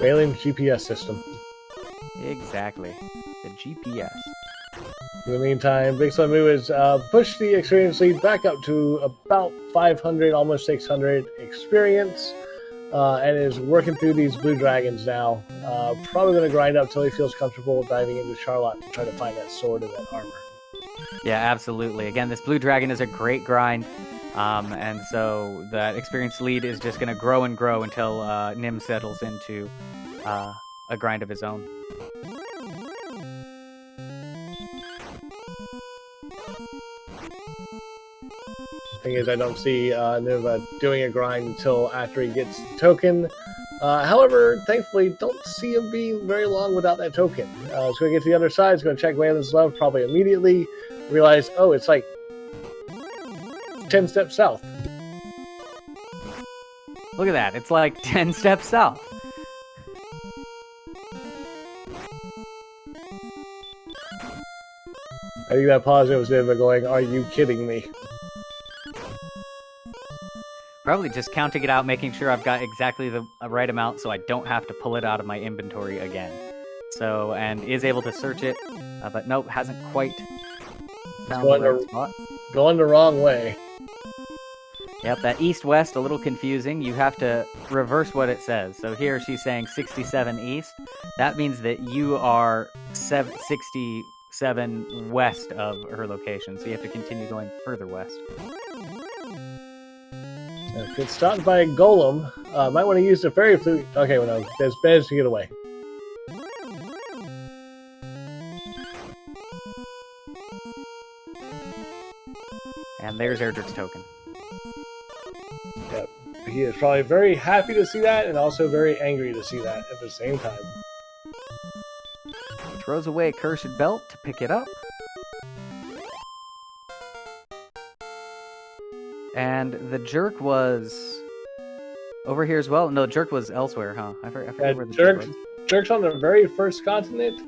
Gwaelin's GPS system. Exactly. The GPS. In the meantime, Big Slim Moo has pushed the experience lead back up to about 500, almost 600 experience, and is working through these blue dragons now. Probably going to grind up till he feels comfortable diving into Charlotte to try to find that sword and that armor. Yeah, absolutely. Again, this blue dragon is a great grind, and so that experience lead is just going to grow and grow until Nim settles into a grind of his own. Thing is, I don't see Nimanva doing a grind until after he gets the token. However, thankfully, don't see him being very long without that token. He's going to get to the other side. He's going to check Gwaelin's Love probably immediately. Realize, oh, it's like 10 steps south. Look at that. It's like 10 steps south. I think that pause was Nimanva going, are you kidding me? Probably just counting it out, making sure I've got exactly the right amount so I don't have to pull it out of my inventory again. So, and is able to search it, but nope, hasn't quite found the right spot. Going the wrong way. Yep, that east-west, a little confusing. You have to reverse what it says. So here she's saying 67 east. That means that you are 67 west of her location, so you have to continue going further west. Good start by Golem. Might want to use the fairy flute. Okay, well, no, there's managed to get away. And there's Erdrick's token. Yep. He is probably very happy to see that and also very angry to see that at the same time. He throws away a cursed belt to pick it up. And the jerk was over here as well. No, jerk was elsewhere, huh? I forget where the jerk was. Jerk's on the very first continent,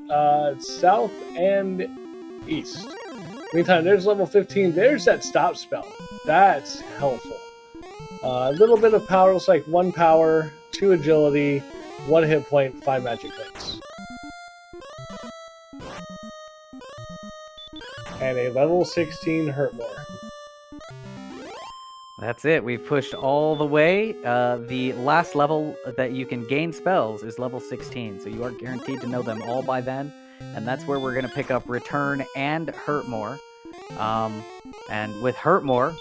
south and east. Meantime, there's level 15. There's that stop spell. That's helpful. A little bit of power. Looks like 1 power, 2 agility, 1 hit point, 5 magic points. And a level 16 hurt more. That's it. We've pushed all the way. The last level that you can gain spells is level 16, so you are guaranteed to know them all by then. And that's where we're going to pick up Return and Hurt More. And with Hurt More,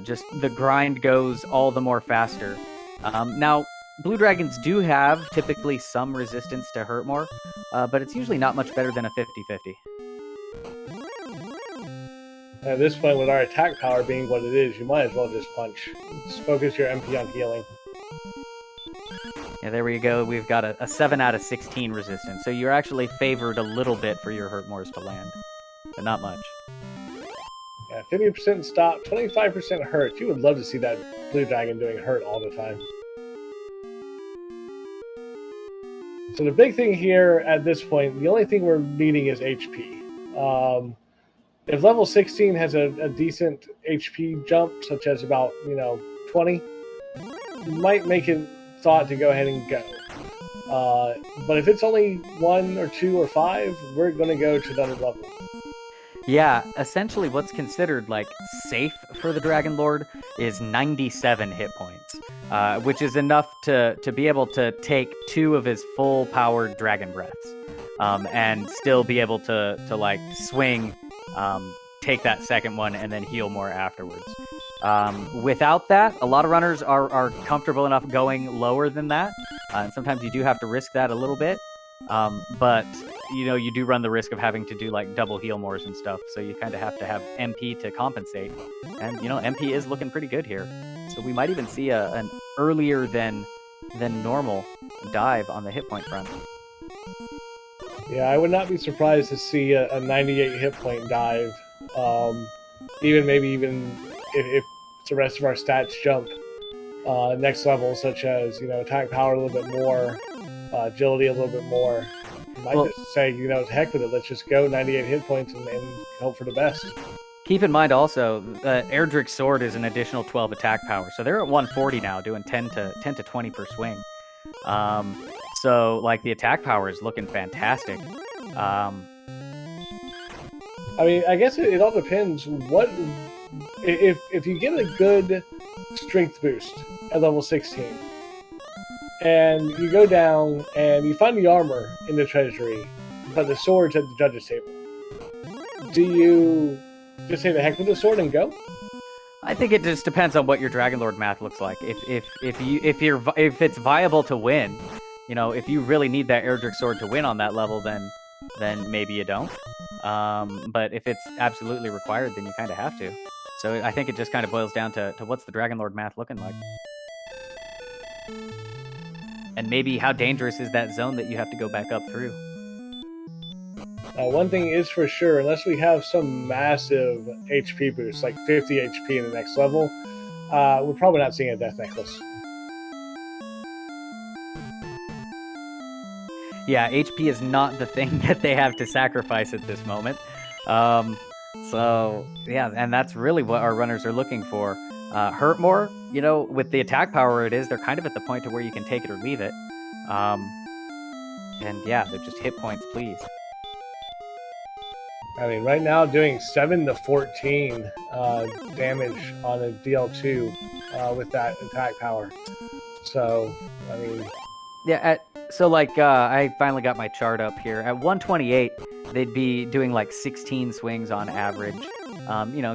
just the grind goes all the more faster. Now, blue dragons do have typically some resistance to Hurt More, but it's usually not much better than a 50-50. At this point, with our attack power being what it is, you might as well just punch. Just focus your MP on healing. Yeah, there we go. We've got a 7 out of 16 resistance, so you're actually favored a little bit for your Hurt Mores to land, but not much. Yeah, 50% stop, 25% hurt. You would love to see that blue dragon doing hurt all the time. So the big thing here at this point, the only thing we're needing is HP. If level 16 has a decent HP jump, such as about, 20, might make it thought to go ahead and go. But if it's only 1 or 2 or 5, we're going to go to another level. Yeah, essentially what's considered, safe for the Dragon Lord is 97 hit points, which is enough to be able to take 2 of his full-powered Dragon Breaths, and still be able to swing, take that second one, and then heal more afterwards. Without that, a lot of runners are comfortable enough going lower than that, and sometimes you do have to risk that a little bit. But you do run the risk of having to do like double heal mores and stuff, so you kind of have to have MP to compensate. And MP is looking pretty good here, so we might even see an earlier than normal dive on the hit point front. Yeah, I would not be surprised to see a 98 hit point dive. Maybe even if the rest of our stats jump next level, such as attack power a little bit more, agility a little bit more. You might just say, heck with it. Let's just go 98 hit points and hope for the best. Keep in mind also, Erdrick's sword is an additional 12 attack power, so they're at 140 now, doing 10 to 20 per swing. So like the attack power is looking fantastic. I mean, I guess it all depends. What if you get a good strength boost at level 16, and you go down and you find the armor in the treasury, but the sword's at the judge's table, do you just say the heck with the sword and go? I think it just depends on what your Dragonlord math looks like. If it's viable to win, if you really need that Erdrick sword to win on that level, then maybe you don't. But if it's absolutely required, then you kind of have to. So I think it just kind of boils down to what's the Dragonlord math looking like. And maybe how dangerous is that zone that you have to go back up through. One thing is for sure, unless we have some massive HP boost, like 50 HP in the next level, we're probably not seeing a Death Necklace. Yeah, HP is not the thing that they have to sacrifice at this moment. So, yeah, and that's really what our runners are looking for. Hurt more, with the attack power it is, they're kind of at the point to where you can take it or leave it. And yeah, they're just hit points, please. I mean, right now doing 7 to 14 damage on a DL2 with that attack power. So, I mean... Yeah, I finally got my chart up here. At 128, they'd be doing like 16 swings on average,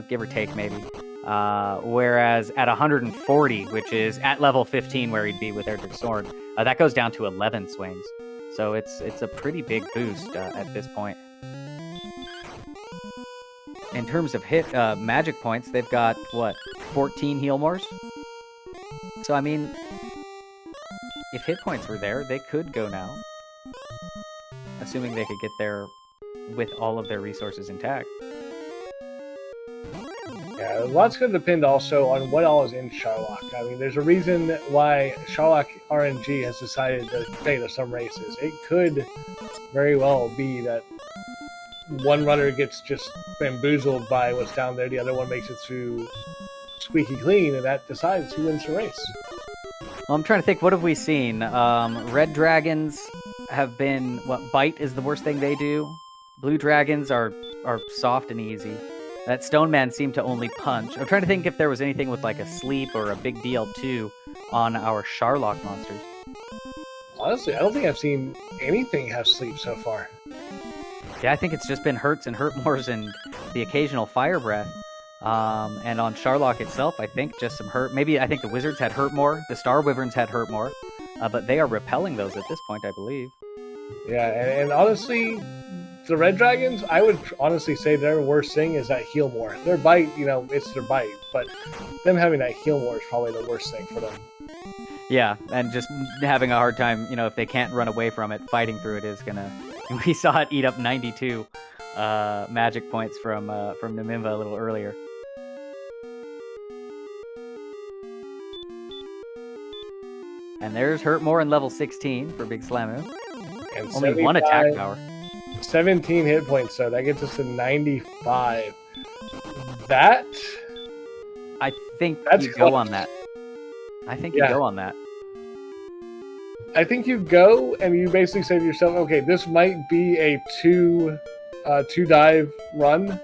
give or take maybe. Whereas at 140, which is at level 15 where he'd be with Erdrick's sword, that goes down to 11 swings. So it's a pretty big boost at this point. In terms of magic points, they've got, 14 heal mores? So, I mean, if hit points were there, they could go now. Assuming they could get there with all of their resources intact. Yeah, a lot's going to depend also on what all is in Sharlock. I mean, there's a reason why Sharlock RNG has decided to beta some races. It could very well be that one runner gets just bamboozled by what's down there, the other one makes it through squeaky clean, and that decides who wins the race. Well, I'm trying to think, what have we seen? Red dragons have been, bite is the worst thing they do. Blue dragons are soft and easy. That stone man seemed to only punch. I'm trying to think if there was anything with like a sleep or a big DL2 on our Sharlock monsters. Honestly, I don't think I've seen anything have sleep so far. Yeah, I think it's just been hurts and hurt mores and the occasional fire breath. And on Sharlock itself, I think just some hurt. Maybe I think the wizards had hurt more. The star wyverns had hurt more. But they are repelling those at this point, I believe. Yeah, and honestly, the red dragons, I would honestly say their worst thing is that heal more. Their bite, it's their bite. But them having that heal more is probably the worst thing for them. Yeah, and just having a hard time, if they can't run away from it, fighting through it is gonna... We saw it eat up 92 magic points from Nimanva a little earlier. And there's hurt more in level 16 for Big Slamu. And only one attack power. 17 hit points, so that gets us to 95. That... I think you close. go on that. I think you go on that. I think you go and you basically say to yourself, okay, this might be a two dive run.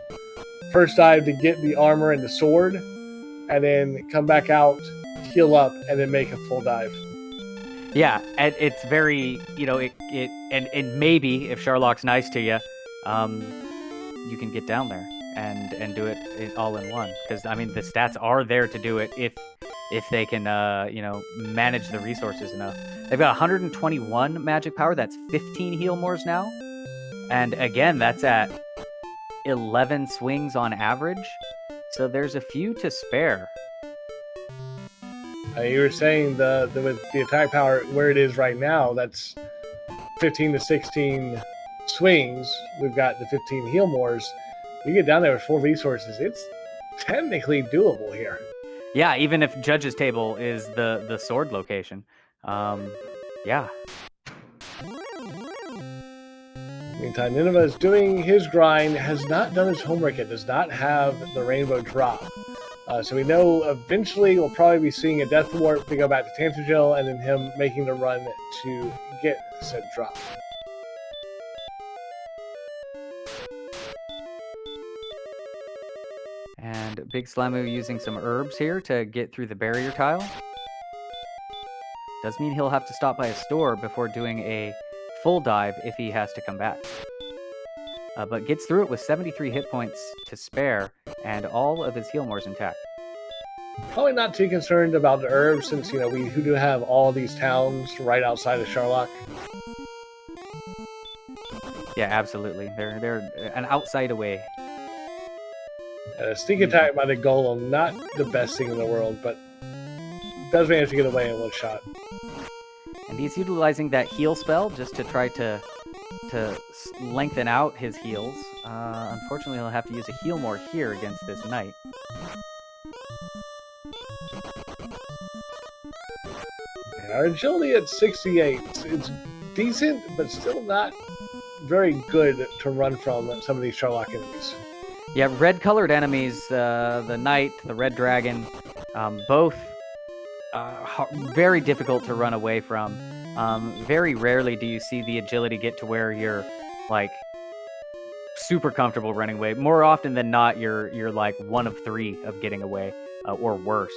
First dive to get the armor and the sword, and then come back out, heal up, and then make a full dive. Yeah, and it's very, and maybe if Sharlock's nice to you, you can get down there. and do it all in one. Because I mean, the stats are there to do it if they can manage the resources enough. They've got 121 magic power. That's 15 heal mores now, and again, that's at 11 swings on average. So there's a few to spare. You were saying with the attack power where it is right now, that's 15 to 16 swings. We've got the 15 heal mores. You get down there with 4 resources, it's technically doable here. Yeah, even if Judge's Table is the sword location. Yeah. Meantime, Nineveh is doing his grind, has not done his homework yet, does not have the rainbow drop. So we know eventually we'll probably be seeing a Death Warp to go back to Tantegel, and then him making the run to get said drop. And Big Slamu using some herbs here to get through the barrier tile. Does mean he'll have to stop by a store before doing a full dive if he has to come back. But gets through it with 73 hit points to spare and all of his heal mores intact. Probably not too concerned about the herbs since, we do have all these towns right outside of Sherlock. Yeah, absolutely. They're an outside away. A sneak attack by the golem, not the best thing in the world, but does manage to get away in one shot. And he's utilizing that heal spell just to try to lengthen out his heals. Unfortunately, he'll have to use a heal more here against this knight. Yeah, our agility at 68. It's decent, but still not very good to run from some of these Sherlock enemies. Yeah, red-colored enemies, the knight, the red dragon, both very difficult to run away from. Very rarely do you see the agility get to where you're like super comfortable running away. More often than not, you're like 1 of 3 of getting away, or worse.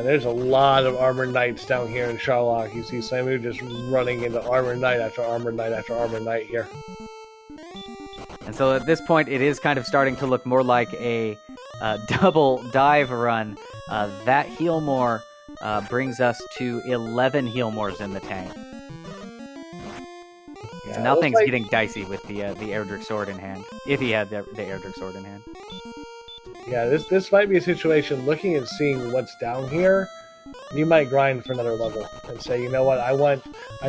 There's a lot of armored knights down here in Sherlock. You see Slamu just running into armored knight after armored knight after armored knight here. And so at this point, it is kind of starting to look more like a double dive run. That heal more brings us to 11 heal mores in the tank. Yeah, so now things getting dicey with the Erdrick sword in hand, if he had the Erdrick sword in hand. Yeah, this might be a situation, looking and seeing what's down here, you might grind for another level and say, you know what, I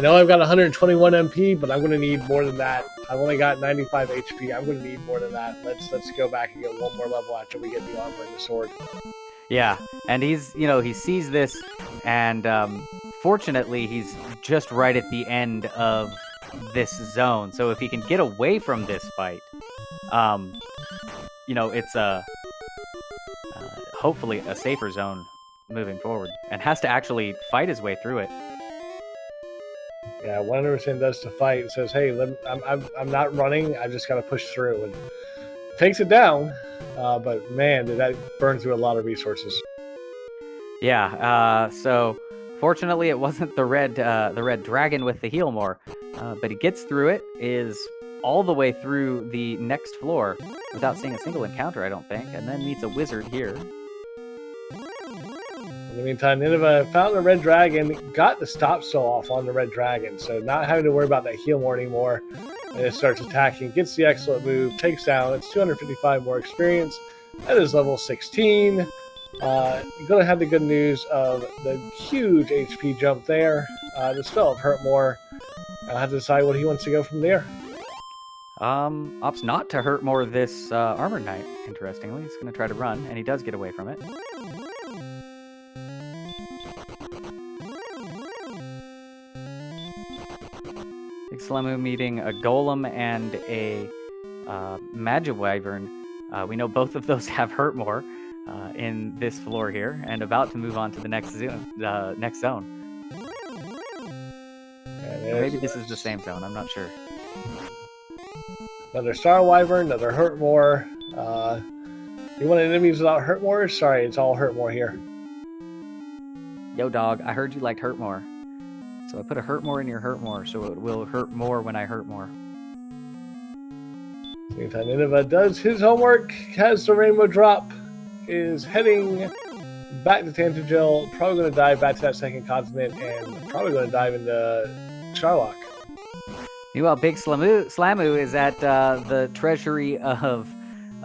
know I've got 121 MP, but I'm going to need more than that. I've only got 95 HP. I'm going to need more than that. Let's go back and get one more level after we get the armor and the sword. Yeah, and he sees this, and fortunately, he's just right at the end of this zone. So if he can get away from this fight, it's hopefully a safer zone moving forward, and has to actually fight his way through it. Yeah, 100% does to fight. It says, hey, I'm not running. I just got to push through, and takes it down. But man, did that burn through a lot of resources. Yeah. So fortunately, it wasn't the red dragon with the heal more, but he gets through it. Is all the way through the next floor without seeing a single encounter, I don't think, and then meets a wizard here. In the meantime, Nineveh found the red dragon, got the stop spell off on the red dragon, so not having to worry about that heal more anymore. And it starts attacking, gets the excellent move, takes down. It's 255 more experience. That is level 16. You're going to have the good news of the huge HP jump there. The spell of Hurt More. I'll have to decide what he wants to go from there. Opts not to hurt more this armored knight, interestingly. He's going to try to run, and he does get away from it. Big Slamu meeting a golem and a Magiwyvern. We know both of those have hurt more in this floor here, and about to move on to the next zone. Or maybe this is the same zone, I'm not sure. Another Star Wyvern, another Hurt More. You want enemies without Hurt More? Sorry, it's all Hurt More here. Yo, dog, I heard you liked Hurt More. So I put a hurt more in your hurt more, so it will hurt more when I hurt more. Meantime, Nimanva does his homework, has the rainbow drop, is heading back to Tantagel, probably going to dive back to that second continent, and probably going to dive into Sharlock. Meanwhile, Big Slamu is at the treasury of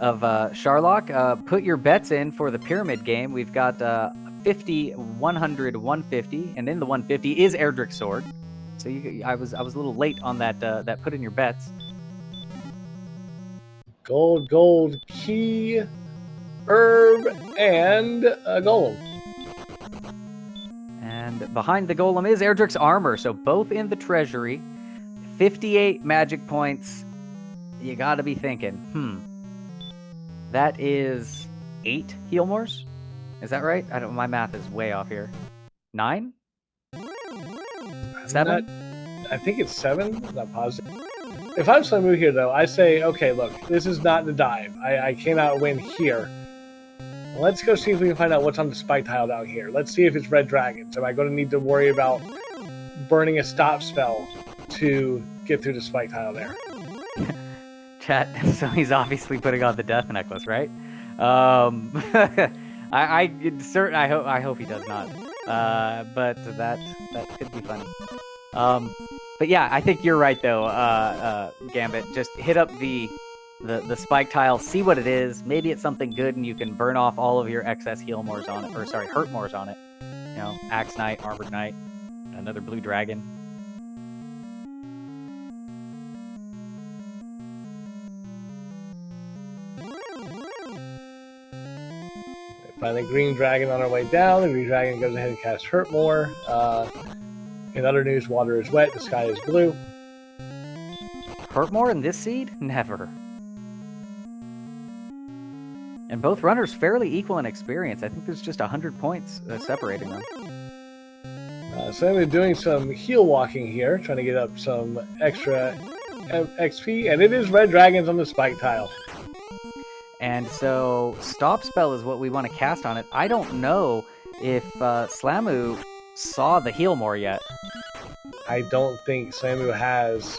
Sharlock. Put your bets in for the pyramid game. We've got 50, 100, 150, and in the 150 is Erdrick's sword. So I was a little late on that put in your bets. Gold, key, herb, and a golem. And behind the golem is Erdrick's armor. So both in the treasury. 58 magic points. You got to be thinking, that is 8 Healmores? Is that right? My math is way off here. 9? 7? I think it's 7. I'm not positive. If I'm Slamu here, though, I say, okay, look, this is not the dive. I cannot win here. Let's go see if we can find out what's on the spike tile down here. Let's see if it's red dragons. Am I going to need to worry about burning a stop spell to get through the spike tile there? Chat, so he's obviously putting on the death necklace, right? I hope he does not. But that could be funny. But yeah, I think you're right though, Gambit. Just hit up the spike tile, see what it is. Maybe it's something good, and you can burn off all of your excess heal mores on it, or sorry, hurt mores on it. You know, Axe Knight, Armored Knight, another blue dragon. Find the green dragon on our way down. The green dragon goes ahead and casts hurt more. In other news, water is wet, the sky is blue. Hurt more in this seed? Never. And both runners fairly equal in experience. I think there's just 100 points separating them. So I'm doing some heal walking here, trying to get up some extra XP, and it is red dragons on the spike tile. And so Stop Spell is what we want to cast on it. I don't know if Slamu saw the heal more yet. I don't think Slamu has.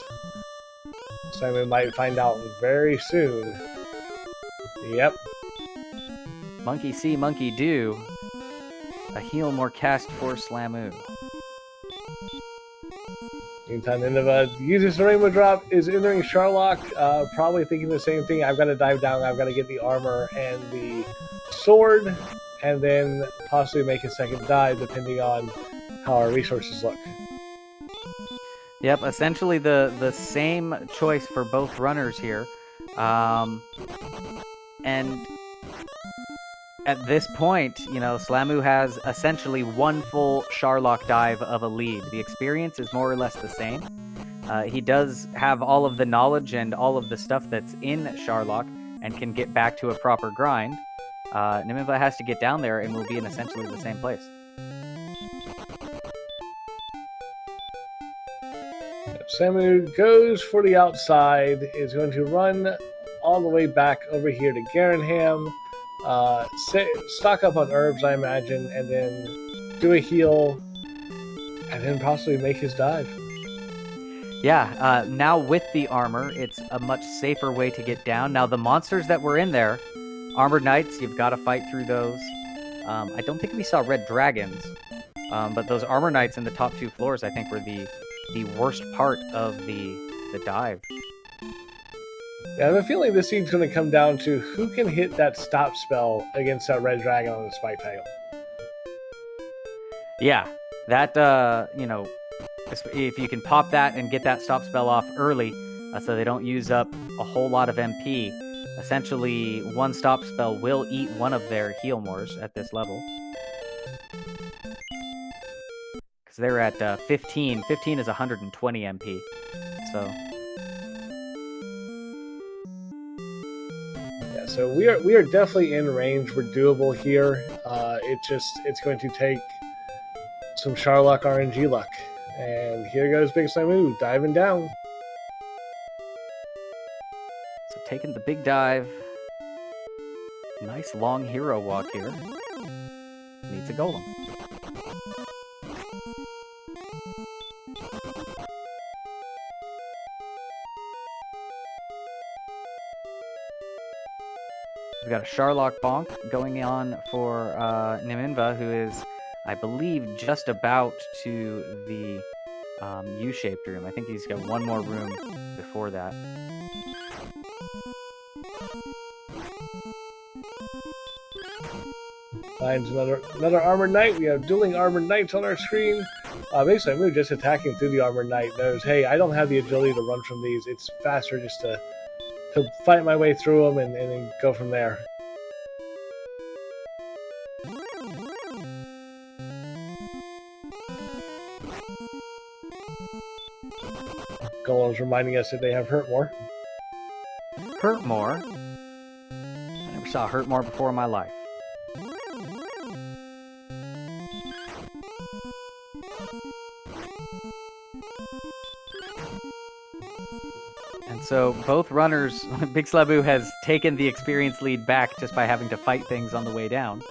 Slamu might find out very soon. Yep. Monkey see, monkey do. A heal more cast for Slamu. Meantime, Nimanva uses the rainbow drop, is entering Sharlock, probably thinking the same thing. I've got to dive down, I've got to get the armor and the sword, and then possibly make a second dive depending on how our resources look. Yep, essentially the same choice for both runners here. And at this point, you know, Slamu has essentially one full Sharlock dive of a lead. The experience is more or less the same. He does have all of the knowledge and all of the stuff that's in Sharlock and can get back to a proper grind. Nimanva has to get down there and will be in essentially the same place. Slamu goes for the outside, is going to run all the way back over here to Garanham. Stock up on herbs, I imagine, and then do a heal, and then possibly make his dive. Yeah, now with the armor, it's a much safer way to get down. Now, the monsters that were in there, Armored Knights, you've got to fight through those. I don't think we saw red dragons, but those Armored Knights in the top 2 floors, I think, were the worst part of the dive. Yeah, I have a feeling this scene's going to come down to who can hit that stop spell against that red dragon on the spike tile. Yeah, that, you know, if you can pop that and get that stop spell off early, so they don't use up a whole lot of MP, essentially one stop spell will eat one of their heal mores at this level. Because they're at 15. 15 is 120 MP, so... So we are definitely in range. We're doable here. It's going to take some Sharlock RNG luck. And here goes Big Slamu diving down. So taking the big dive. Nice long hero walk here. Needs a golem. We've got a Sharlock Bonk going on for Nimanva, who is, I believe, just about to the U-shaped room. I think he's got one more room before that. Finds another Armored Knight. We have dueling Armored Knights on our screen. Basically, Samu just attacking through the Armored Knight knows, hey, I don't have the agility to run from these. It's faster just to fight my way through them and then go from there. Golem's reminding us that they have Hurt More. Hurt More? I never saw Hurt More before in my life. And so both runners, Big Slabu has taken the experience lead back just by having to fight things on the way down.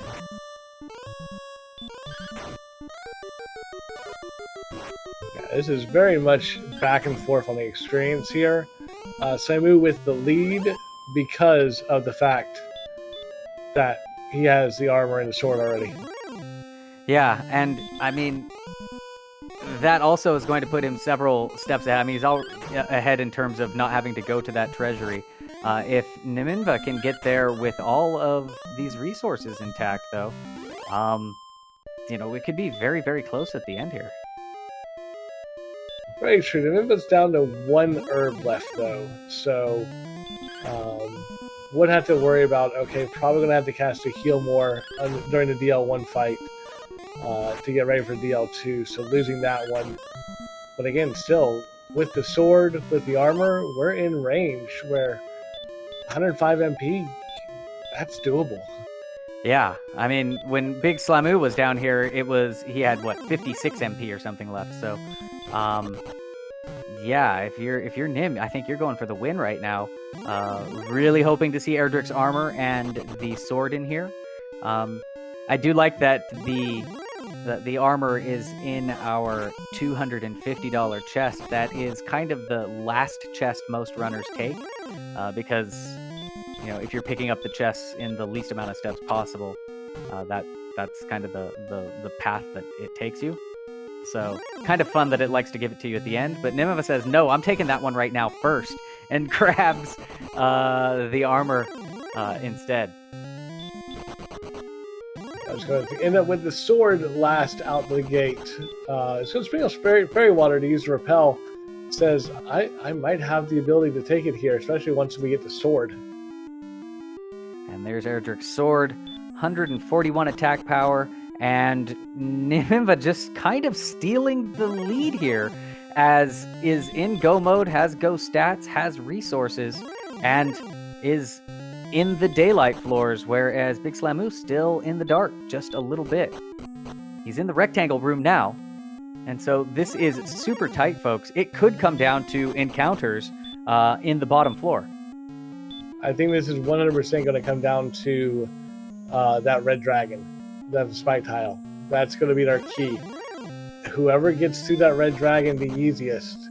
Yeah, this is very much back and forth on the experience here. Samu with the lead because of the fact that he has the armor and the sword already. Yeah, and I mean, that also is going to put him several steps ahead. I mean, he's all ahead in terms of not having to go to that treasury. If Nimanva can get there with all of these resources intact, though, you know, it could be very, very close at the end here. Very true. Nimanva's down to one herb left, though, so would have to worry about, okay, probably going to have to cast a Heal More during the DL1 fight to get ready for DL2, so losing that one. But again, still, with the sword, with the armor, we're in range where 105 MP, that's doable. Yeah, I mean, when Big Slamu was down here, he had, what, 56 MP or something left, so, yeah, if you're Nim, I think you're going for the win right now. Really hoping to see Erdrick's armor and the sword in here. I do like that the armor is in our $250 chest. That is kind of the last chest most runners take, because, you know, if you're picking up the chests in the least amount of steps possible, that's kind of the path that it takes you. So, kind of fun that it likes to give it to you at the end. But Nimanva says, no, I'm taking that one right now first, and grabs the armor instead. I was going to end up with the sword last out the gate. It's going to sprinkle fairy water to use to repel. It says, I might have the ability to take it here, especially once we get the sword. And there's Erdrick's sword, 141 attack power, and Nimanva just kind of stealing the lead here, as is in go mode, has go stats, has resources, and is in the daylight floors, whereas Big Slamu's still in the dark just a little bit. He's in the rectangle room now, and so this is super tight, folks. It could come down to encounters in the bottom floor. I think this is 100% going to come down to that red dragon, that spike tile. That's going to be our key. Whoever gets through that red dragon the easiest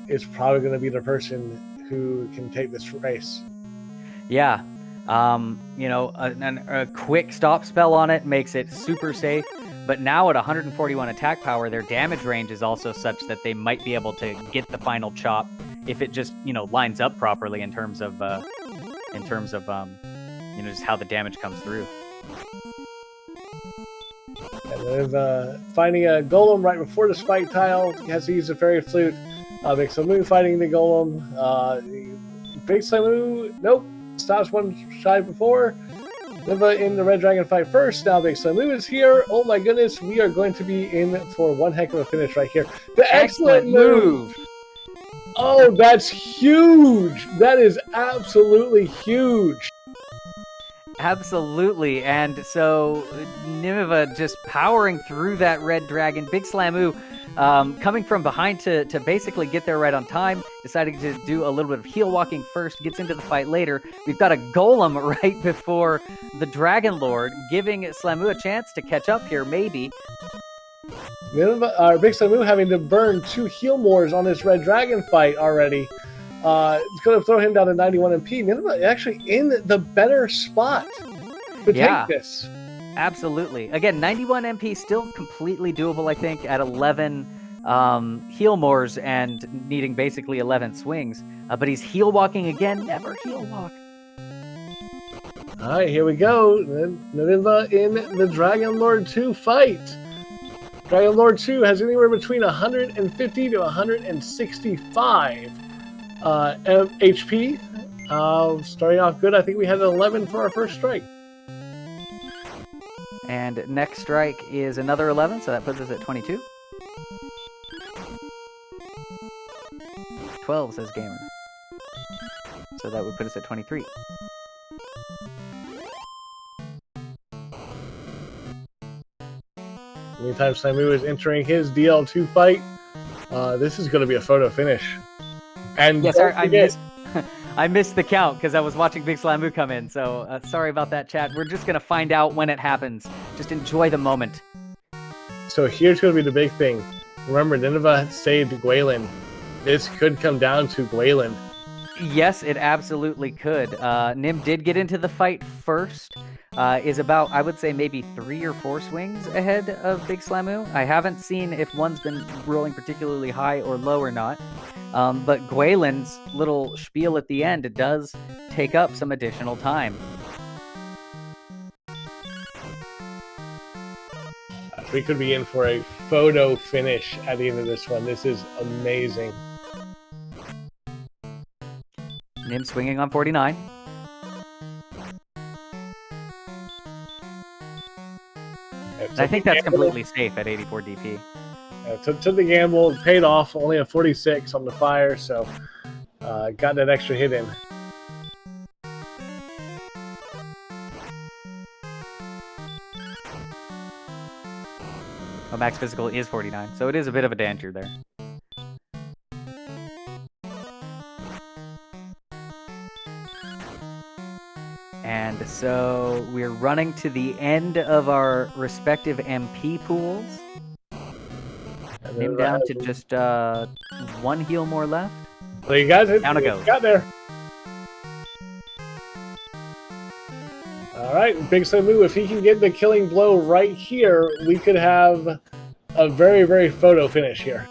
is probably going to be the person who can take this race. Yeah, you know, a quick stop spell on it makes it super safe, but now at 141 attack power, their damage range is also such that they might be able to get the final chop if it just, you know, lines up properly in terms of you know, just how the damage comes through. And then finding a golem right before the spike tile. He has to use the fairy flute. Big Slamu fighting the golem. Big Slamu, nope, stops one shy before. Nimanva in the red dragon fight first. Now Big Slamu is here. Oh my goodness, we are going to be in for one heck of a finish right here. The excellent move. Oh, that's huge. That is absolutely huge. Absolutely, and so Nimanva just powering through that red dragon. Big Slamu coming from behind to basically get there right on time, deciding to do a little bit of heel walking first, gets into the fight later. We've got a golem right before the Dragon Lord, giving Slamu a chance to catch up here, maybe. Big Slamu having to burn 2 heal mores on this red dragon fight already. It's going to throw him down to 91 MP. Nimanva actually in the better spot to take this. Absolutely. Again, 91 MP still completely doable, I think, at 11 heal mores and needing basically 11 swings. But he's heal walking again. Never heal walk. All right, here we go. Nimanva in the Dragon Lord 2 fight. Dragon Lord 2 has anywhere between 150 to 165 HP. Starting off good. I think we had an 11 for our first strike. And next strike is another 11, so that puts us at 22. 12, says Gamer. So that would put us at 23. Meantime, Slamu is entering his DL2 fight. This is going to be a photo finish. And yes, I missed the count because I was watching Big Slamu come in. So sorry about that, chat. We're just going to find out when it happens. Just enjoy the moment. So here's going to be the big thing. Remember, Nimanva saved Gwaylin. This could come down to Gwaylin. Yes, it absolutely could. Nim did get into the fight first. Is about, I would say, maybe 3 or 4 swings ahead of Big Slamu. I haven't seen if one's been rolling particularly high or low or not. But Gwaylin's little spiel at the end does take up some additional time. We could be in for a photo finish at the end of this one. This is amazing. Nim swinging on 49. I think that's completely safe at 84 DP. Took the gamble, paid off, only a 46 on the fire, so got that extra hit in. Oh, max physical is 49, so it is a bit of a danger there. And so we're running to the end of our respective MP pools. Nim down to just 1 heal more left. So you guys down it goes. Got there. All right, Big Slamu, if he can get the killing blow right here, we could have a very, very photo finish here.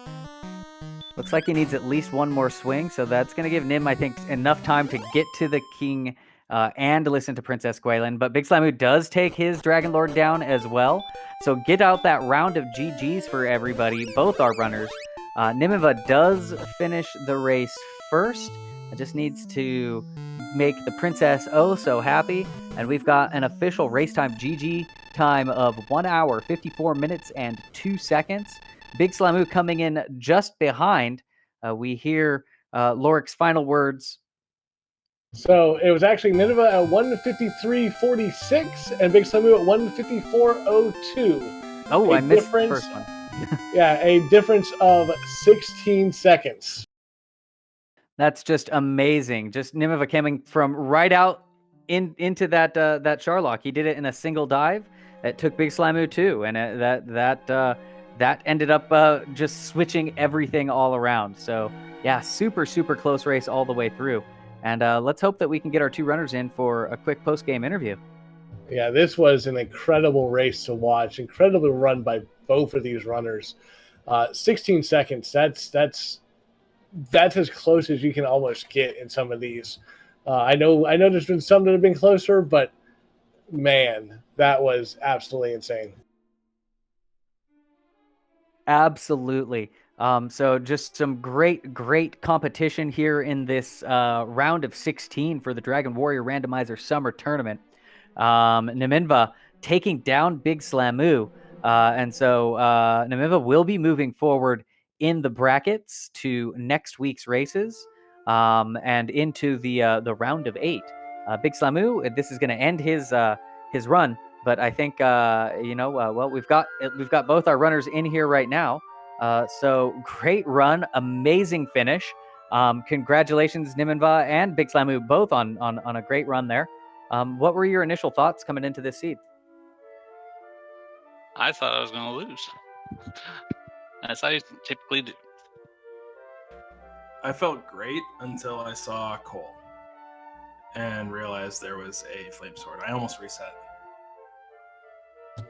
Looks like he needs at least 1 more swing, so that's going to give Nim, I think, enough time to get to the king and listen to Princess Gwaylin. But Big Slamu does take his Dragon Lord down as well. So get out that round of GGs for everybody, both our runners. Nimanva does finish the race first. It just needs to make the princess oh so happy. And we've got an official race time GG time of 1 hour, 54 minutes, and 2 seconds. Big Slamu coming in just behind. We hear Lorik's final words. So it was actually Nimanva at 153.46 and Big Slamu at 154.02. Oh, I missed the first one. Yeah, a difference of 16 seconds. That's just amazing. Just Nimanva coming from right out into that Charlock. He did it in a single dive. It took Big Slamu too, and that ended up just switching everything all around. So yeah, super close race all the way through. And let's hope that we can get our 2 runners in for a quick post-game interview. Yeah, this was an incredible race to watch. Incredibly run by both of these runners. 16 seconds. That's as close as you can almost get in some of these. I know there's been some that have been closer, but man, that was absolutely insane. Absolutely. So just some great competition here in this round of 16 for the Dragon Warrior Randomizer Summer Tournament. Nimanva taking down Big Slamu. And so Nimanva will be moving forward in the brackets to next week's races and into the round of 8. Big Slamu, this is going to end his run. But I think, well, we've got both our runners in here right now. So great run, amazing finish. Congratulations, Nimanva and Big Slamu, both on a great run there. What were your initial thoughts coming into this seed? I thought I was going to lose. That's how you typically do. I felt great until I saw Cole and realized there was a flame sword. I almost reset.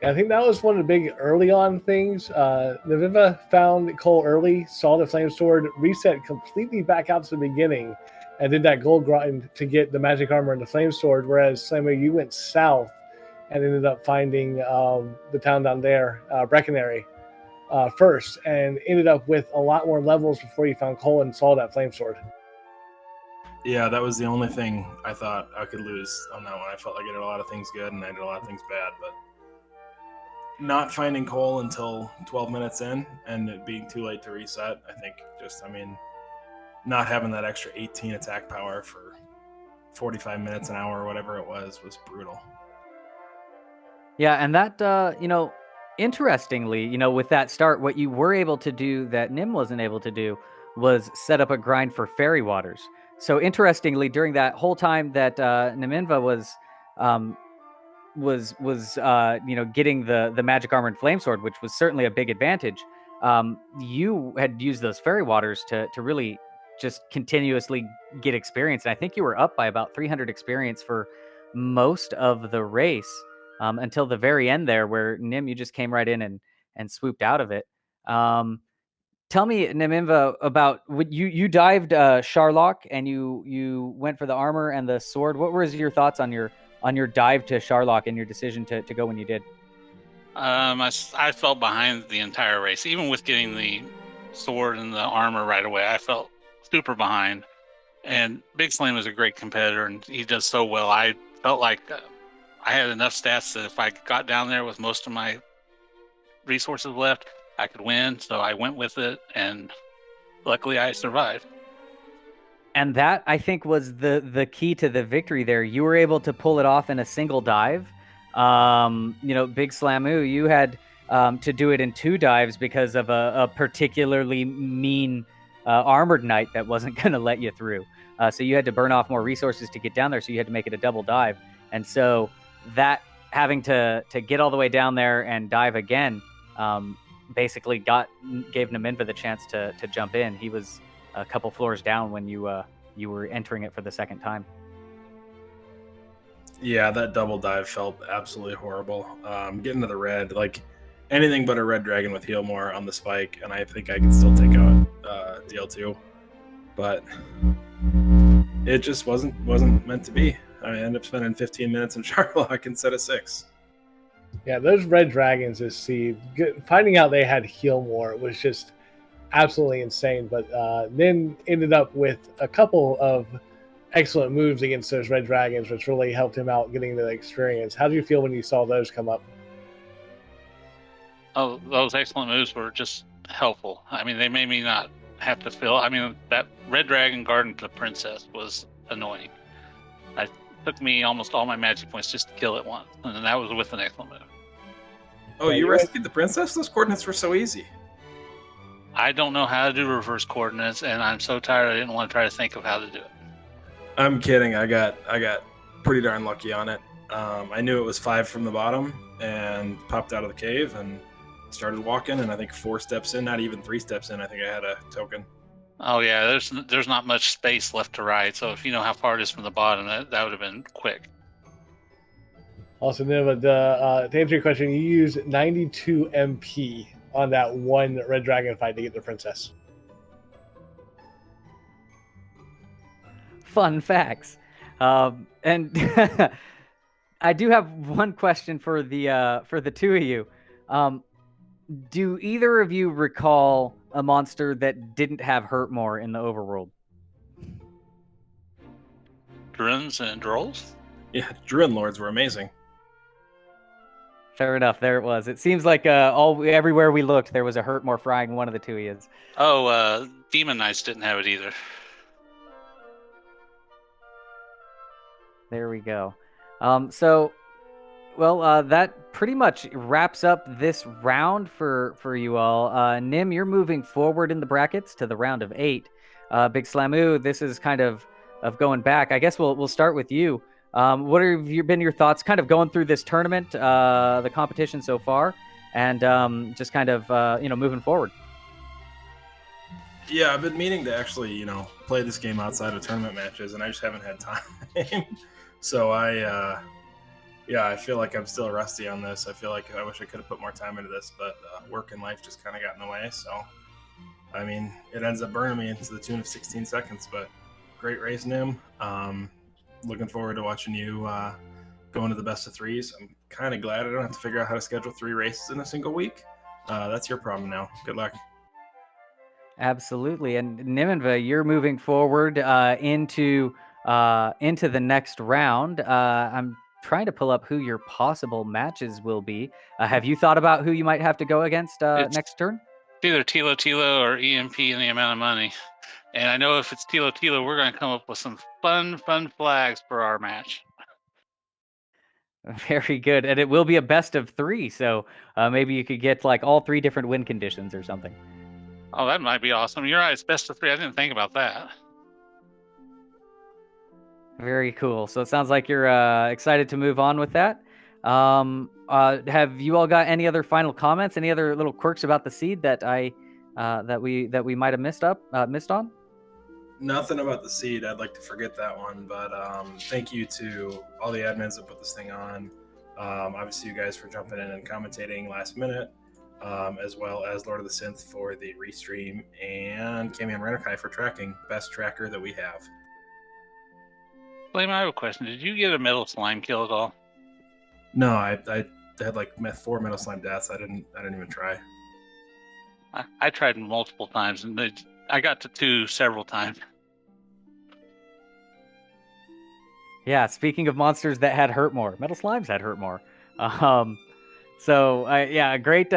I think that was one of the big early on things. Nimanva found Cole early, saw the flame sword, reset completely back out to the beginning, and did that gold grind to get the magic armor and the flame sword. Whereas Slamu, you went south and ended up finding the town down there, Breckenary, first, and ended up with a lot more levels before you found Cole and saw that flame sword. Yeah, that was the only thing I thought I could lose on that one. I felt like I did a lot of things good and I did a lot of things bad, but not finding Cole until 12 minutes in and it being too late to reset, I think not having that extra 18 attack power for 45 minutes an hour or whatever it was brutal. Yeah, and that interestingly, with that start, what you were able to do that Nim wasn't able to do was set up a grind for fairy waters. So interestingly, during that whole time that Nimanva um, was getting the magic armor and flame sword, which was certainly a big advantage, you had used those fairy waters to really just continuously get experience. And I think you were up by about 300 experience for most of the race, until the very end there, where Nim, you just came right in and swooped out of it. Tell me, Nimanva, about what you dived Sharlock and you went for the armor and the sword. What was your thoughts on your dive to Sharlock and your decision to go when you did? I fell behind the entire race, even with getting the sword and the armor right away. I felt super behind. And Big Slam is a great competitor, and he does so well. I felt like I had enough stats that if I got down there with most of my resources left, I could win. So I went with it, and luckily I survived. And that, I think, was the key to the victory there. You were able to pull it off in a single dive. Big Slamu, you had to do it in 2 dives because of a particularly mean armored knight that wasn't going to let you through. So you had to burn off more resources to get down there. So you had to make it a double dive. And so that having to get all the way down there and dive again, basically gave Nimanva the chance to jump in. He was a couple floors down when you were entering it for the second time. Yeah, that double dive felt absolutely horrible. Getting to the red, like anything but a red dragon with heal more on the spike, and I think I can still take out DL2, but it just wasn't meant to be. I ended up spending 15 minutes in Sharlock instead of 6. Yeah, those red dragons this seed, finding out they had heal more was just absolutely insane. But then ended up with a couple of excellent moves against those red dragons, which really helped him out getting the experience. How did you feel when you saw those come up? Oh, those excellent moves were just helpful. I mean, they made me not have to feel. I mean, that red dragon guarding the princess was annoying. It took me almost all my magic points just to kill it once, and that was with an excellent move. Oh, you rescued the princess? Those coordinates were so easy. I don't know how to do reverse coordinates, and I'm so tired I didn't want to try to think of how to do it. I'm kidding. I got pretty darn lucky on it. I knew it was 5 from the bottom and popped out of the cave and started walking, and I think 4 steps in, not even 3 steps in, I think I had a token. Oh yeah, there's not much space left to ride, so if you know how far it is from the bottom, that would have been quick. Also, Nineveh, to answer your question, you used 92 MP on that one red dragon fight to get the princess. Fun facts. And I do have one question for the two of you. Do either of you recall a monster that didn't have hurt more in the overworld? Druns and Drolls? Yeah, Druin Lords were amazing. Fair enough. There it was. It seems like everywhere we looked, there was a hurt more frying one of the two is. Oh, Demon Knights didn't have it either. There we go. That pretty much wraps up this round for you all. Nim, you're moving forward in the brackets to the round of 8. Big Slamu, this is kind of going back. I guess we'll start with you. What have been your thoughts kind of going through this tournament, the competition so far, and just kind of moving forward? Yeah, I've been meaning to actually, play this game outside of tournament matches, and I just haven't had time. So I feel like I'm still rusty on this. I feel like I wish I could have put more time into this, but work and life just kind of got in the way. So, I mean, it ends up burning me into the tune of 16 seconds, but great race, Nim. Looking forward to watching you go into the best of threes. I'm kind of glad I don't have to figure out how to schedule 3 races in a single week. That's your problem now. Good luck. Absolutely. And Nimanva, you're moving forward into the next round. I'm trying to pull up who your possible matches will be. Have you thought about who you might have to go against It's next turn? either Tilo Tilo or EMP and the amount of money. And I know if it's Tilo Tilo, we're going to come up with some fun flags for our match. Very good. And it will be a best of 3. So maybe you could get like all 3 different win conditions or something. Oh, that might be awesome. You're right. It's best of 3. I didn't think about that. Very cool. So it sounds like you're excited to move on with that. Have you all got any other final comments? Any other little quirks about the seed that that we might have missed on? Nothing about the seed. I'd like to forget that one, but thank you to all the admins that put this thing on. Obviously, you guys for jumping in and commentating last minute, as well as Lord of the Synth for the restream, and Kami and Renakai for tracking. Best tracker that we have. Flame, I have a question. Did you get a metal slime kill at all? No, I had like 4 metal slime deaths. I didn't even try. I tried multiple times, and I got to 2 several times. Yeah, speaking of monsters that had hurt more, metal slimes had hurt more. Yeah, great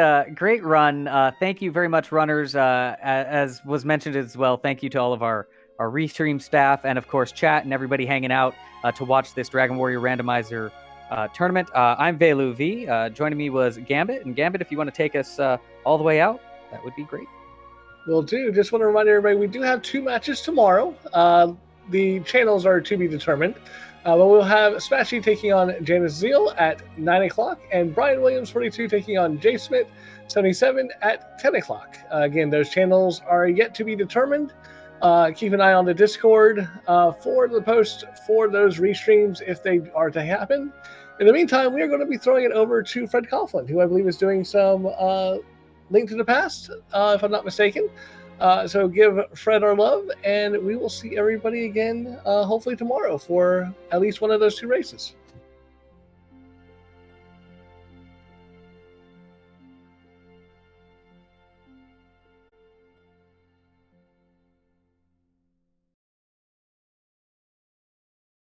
run. Thank you very much, runners. As was mentioned as well, thank you to all of our restream staff and of course chat and everybody hanging out to watch this Dragon Warrior Randomizer tournament. I'm Velu V. Joining me was Gambit, and Gambit, if you want to take us all the way out, that would be great. Will do. Just want to remind everybody, we do have 2 matches tomorrow. The channels are to be determined. But we'll have Smashy taking on Janice Zeal at 9 o'clock, and Brian Williams 42 taking on Jay Smith 77 at 10 o'clock. Again, those channels are yet to be determined. Keep an eye on the Discord for the post for those restreams if they are to happen. In the meantime, we are going to be throwing it over to Fred Coughlin, who I believe is doing some Link to the Past, if I'm not mistaken. So give Fred our love, and we will see everybody again hopefully tomorrow for at least one of those 2 races.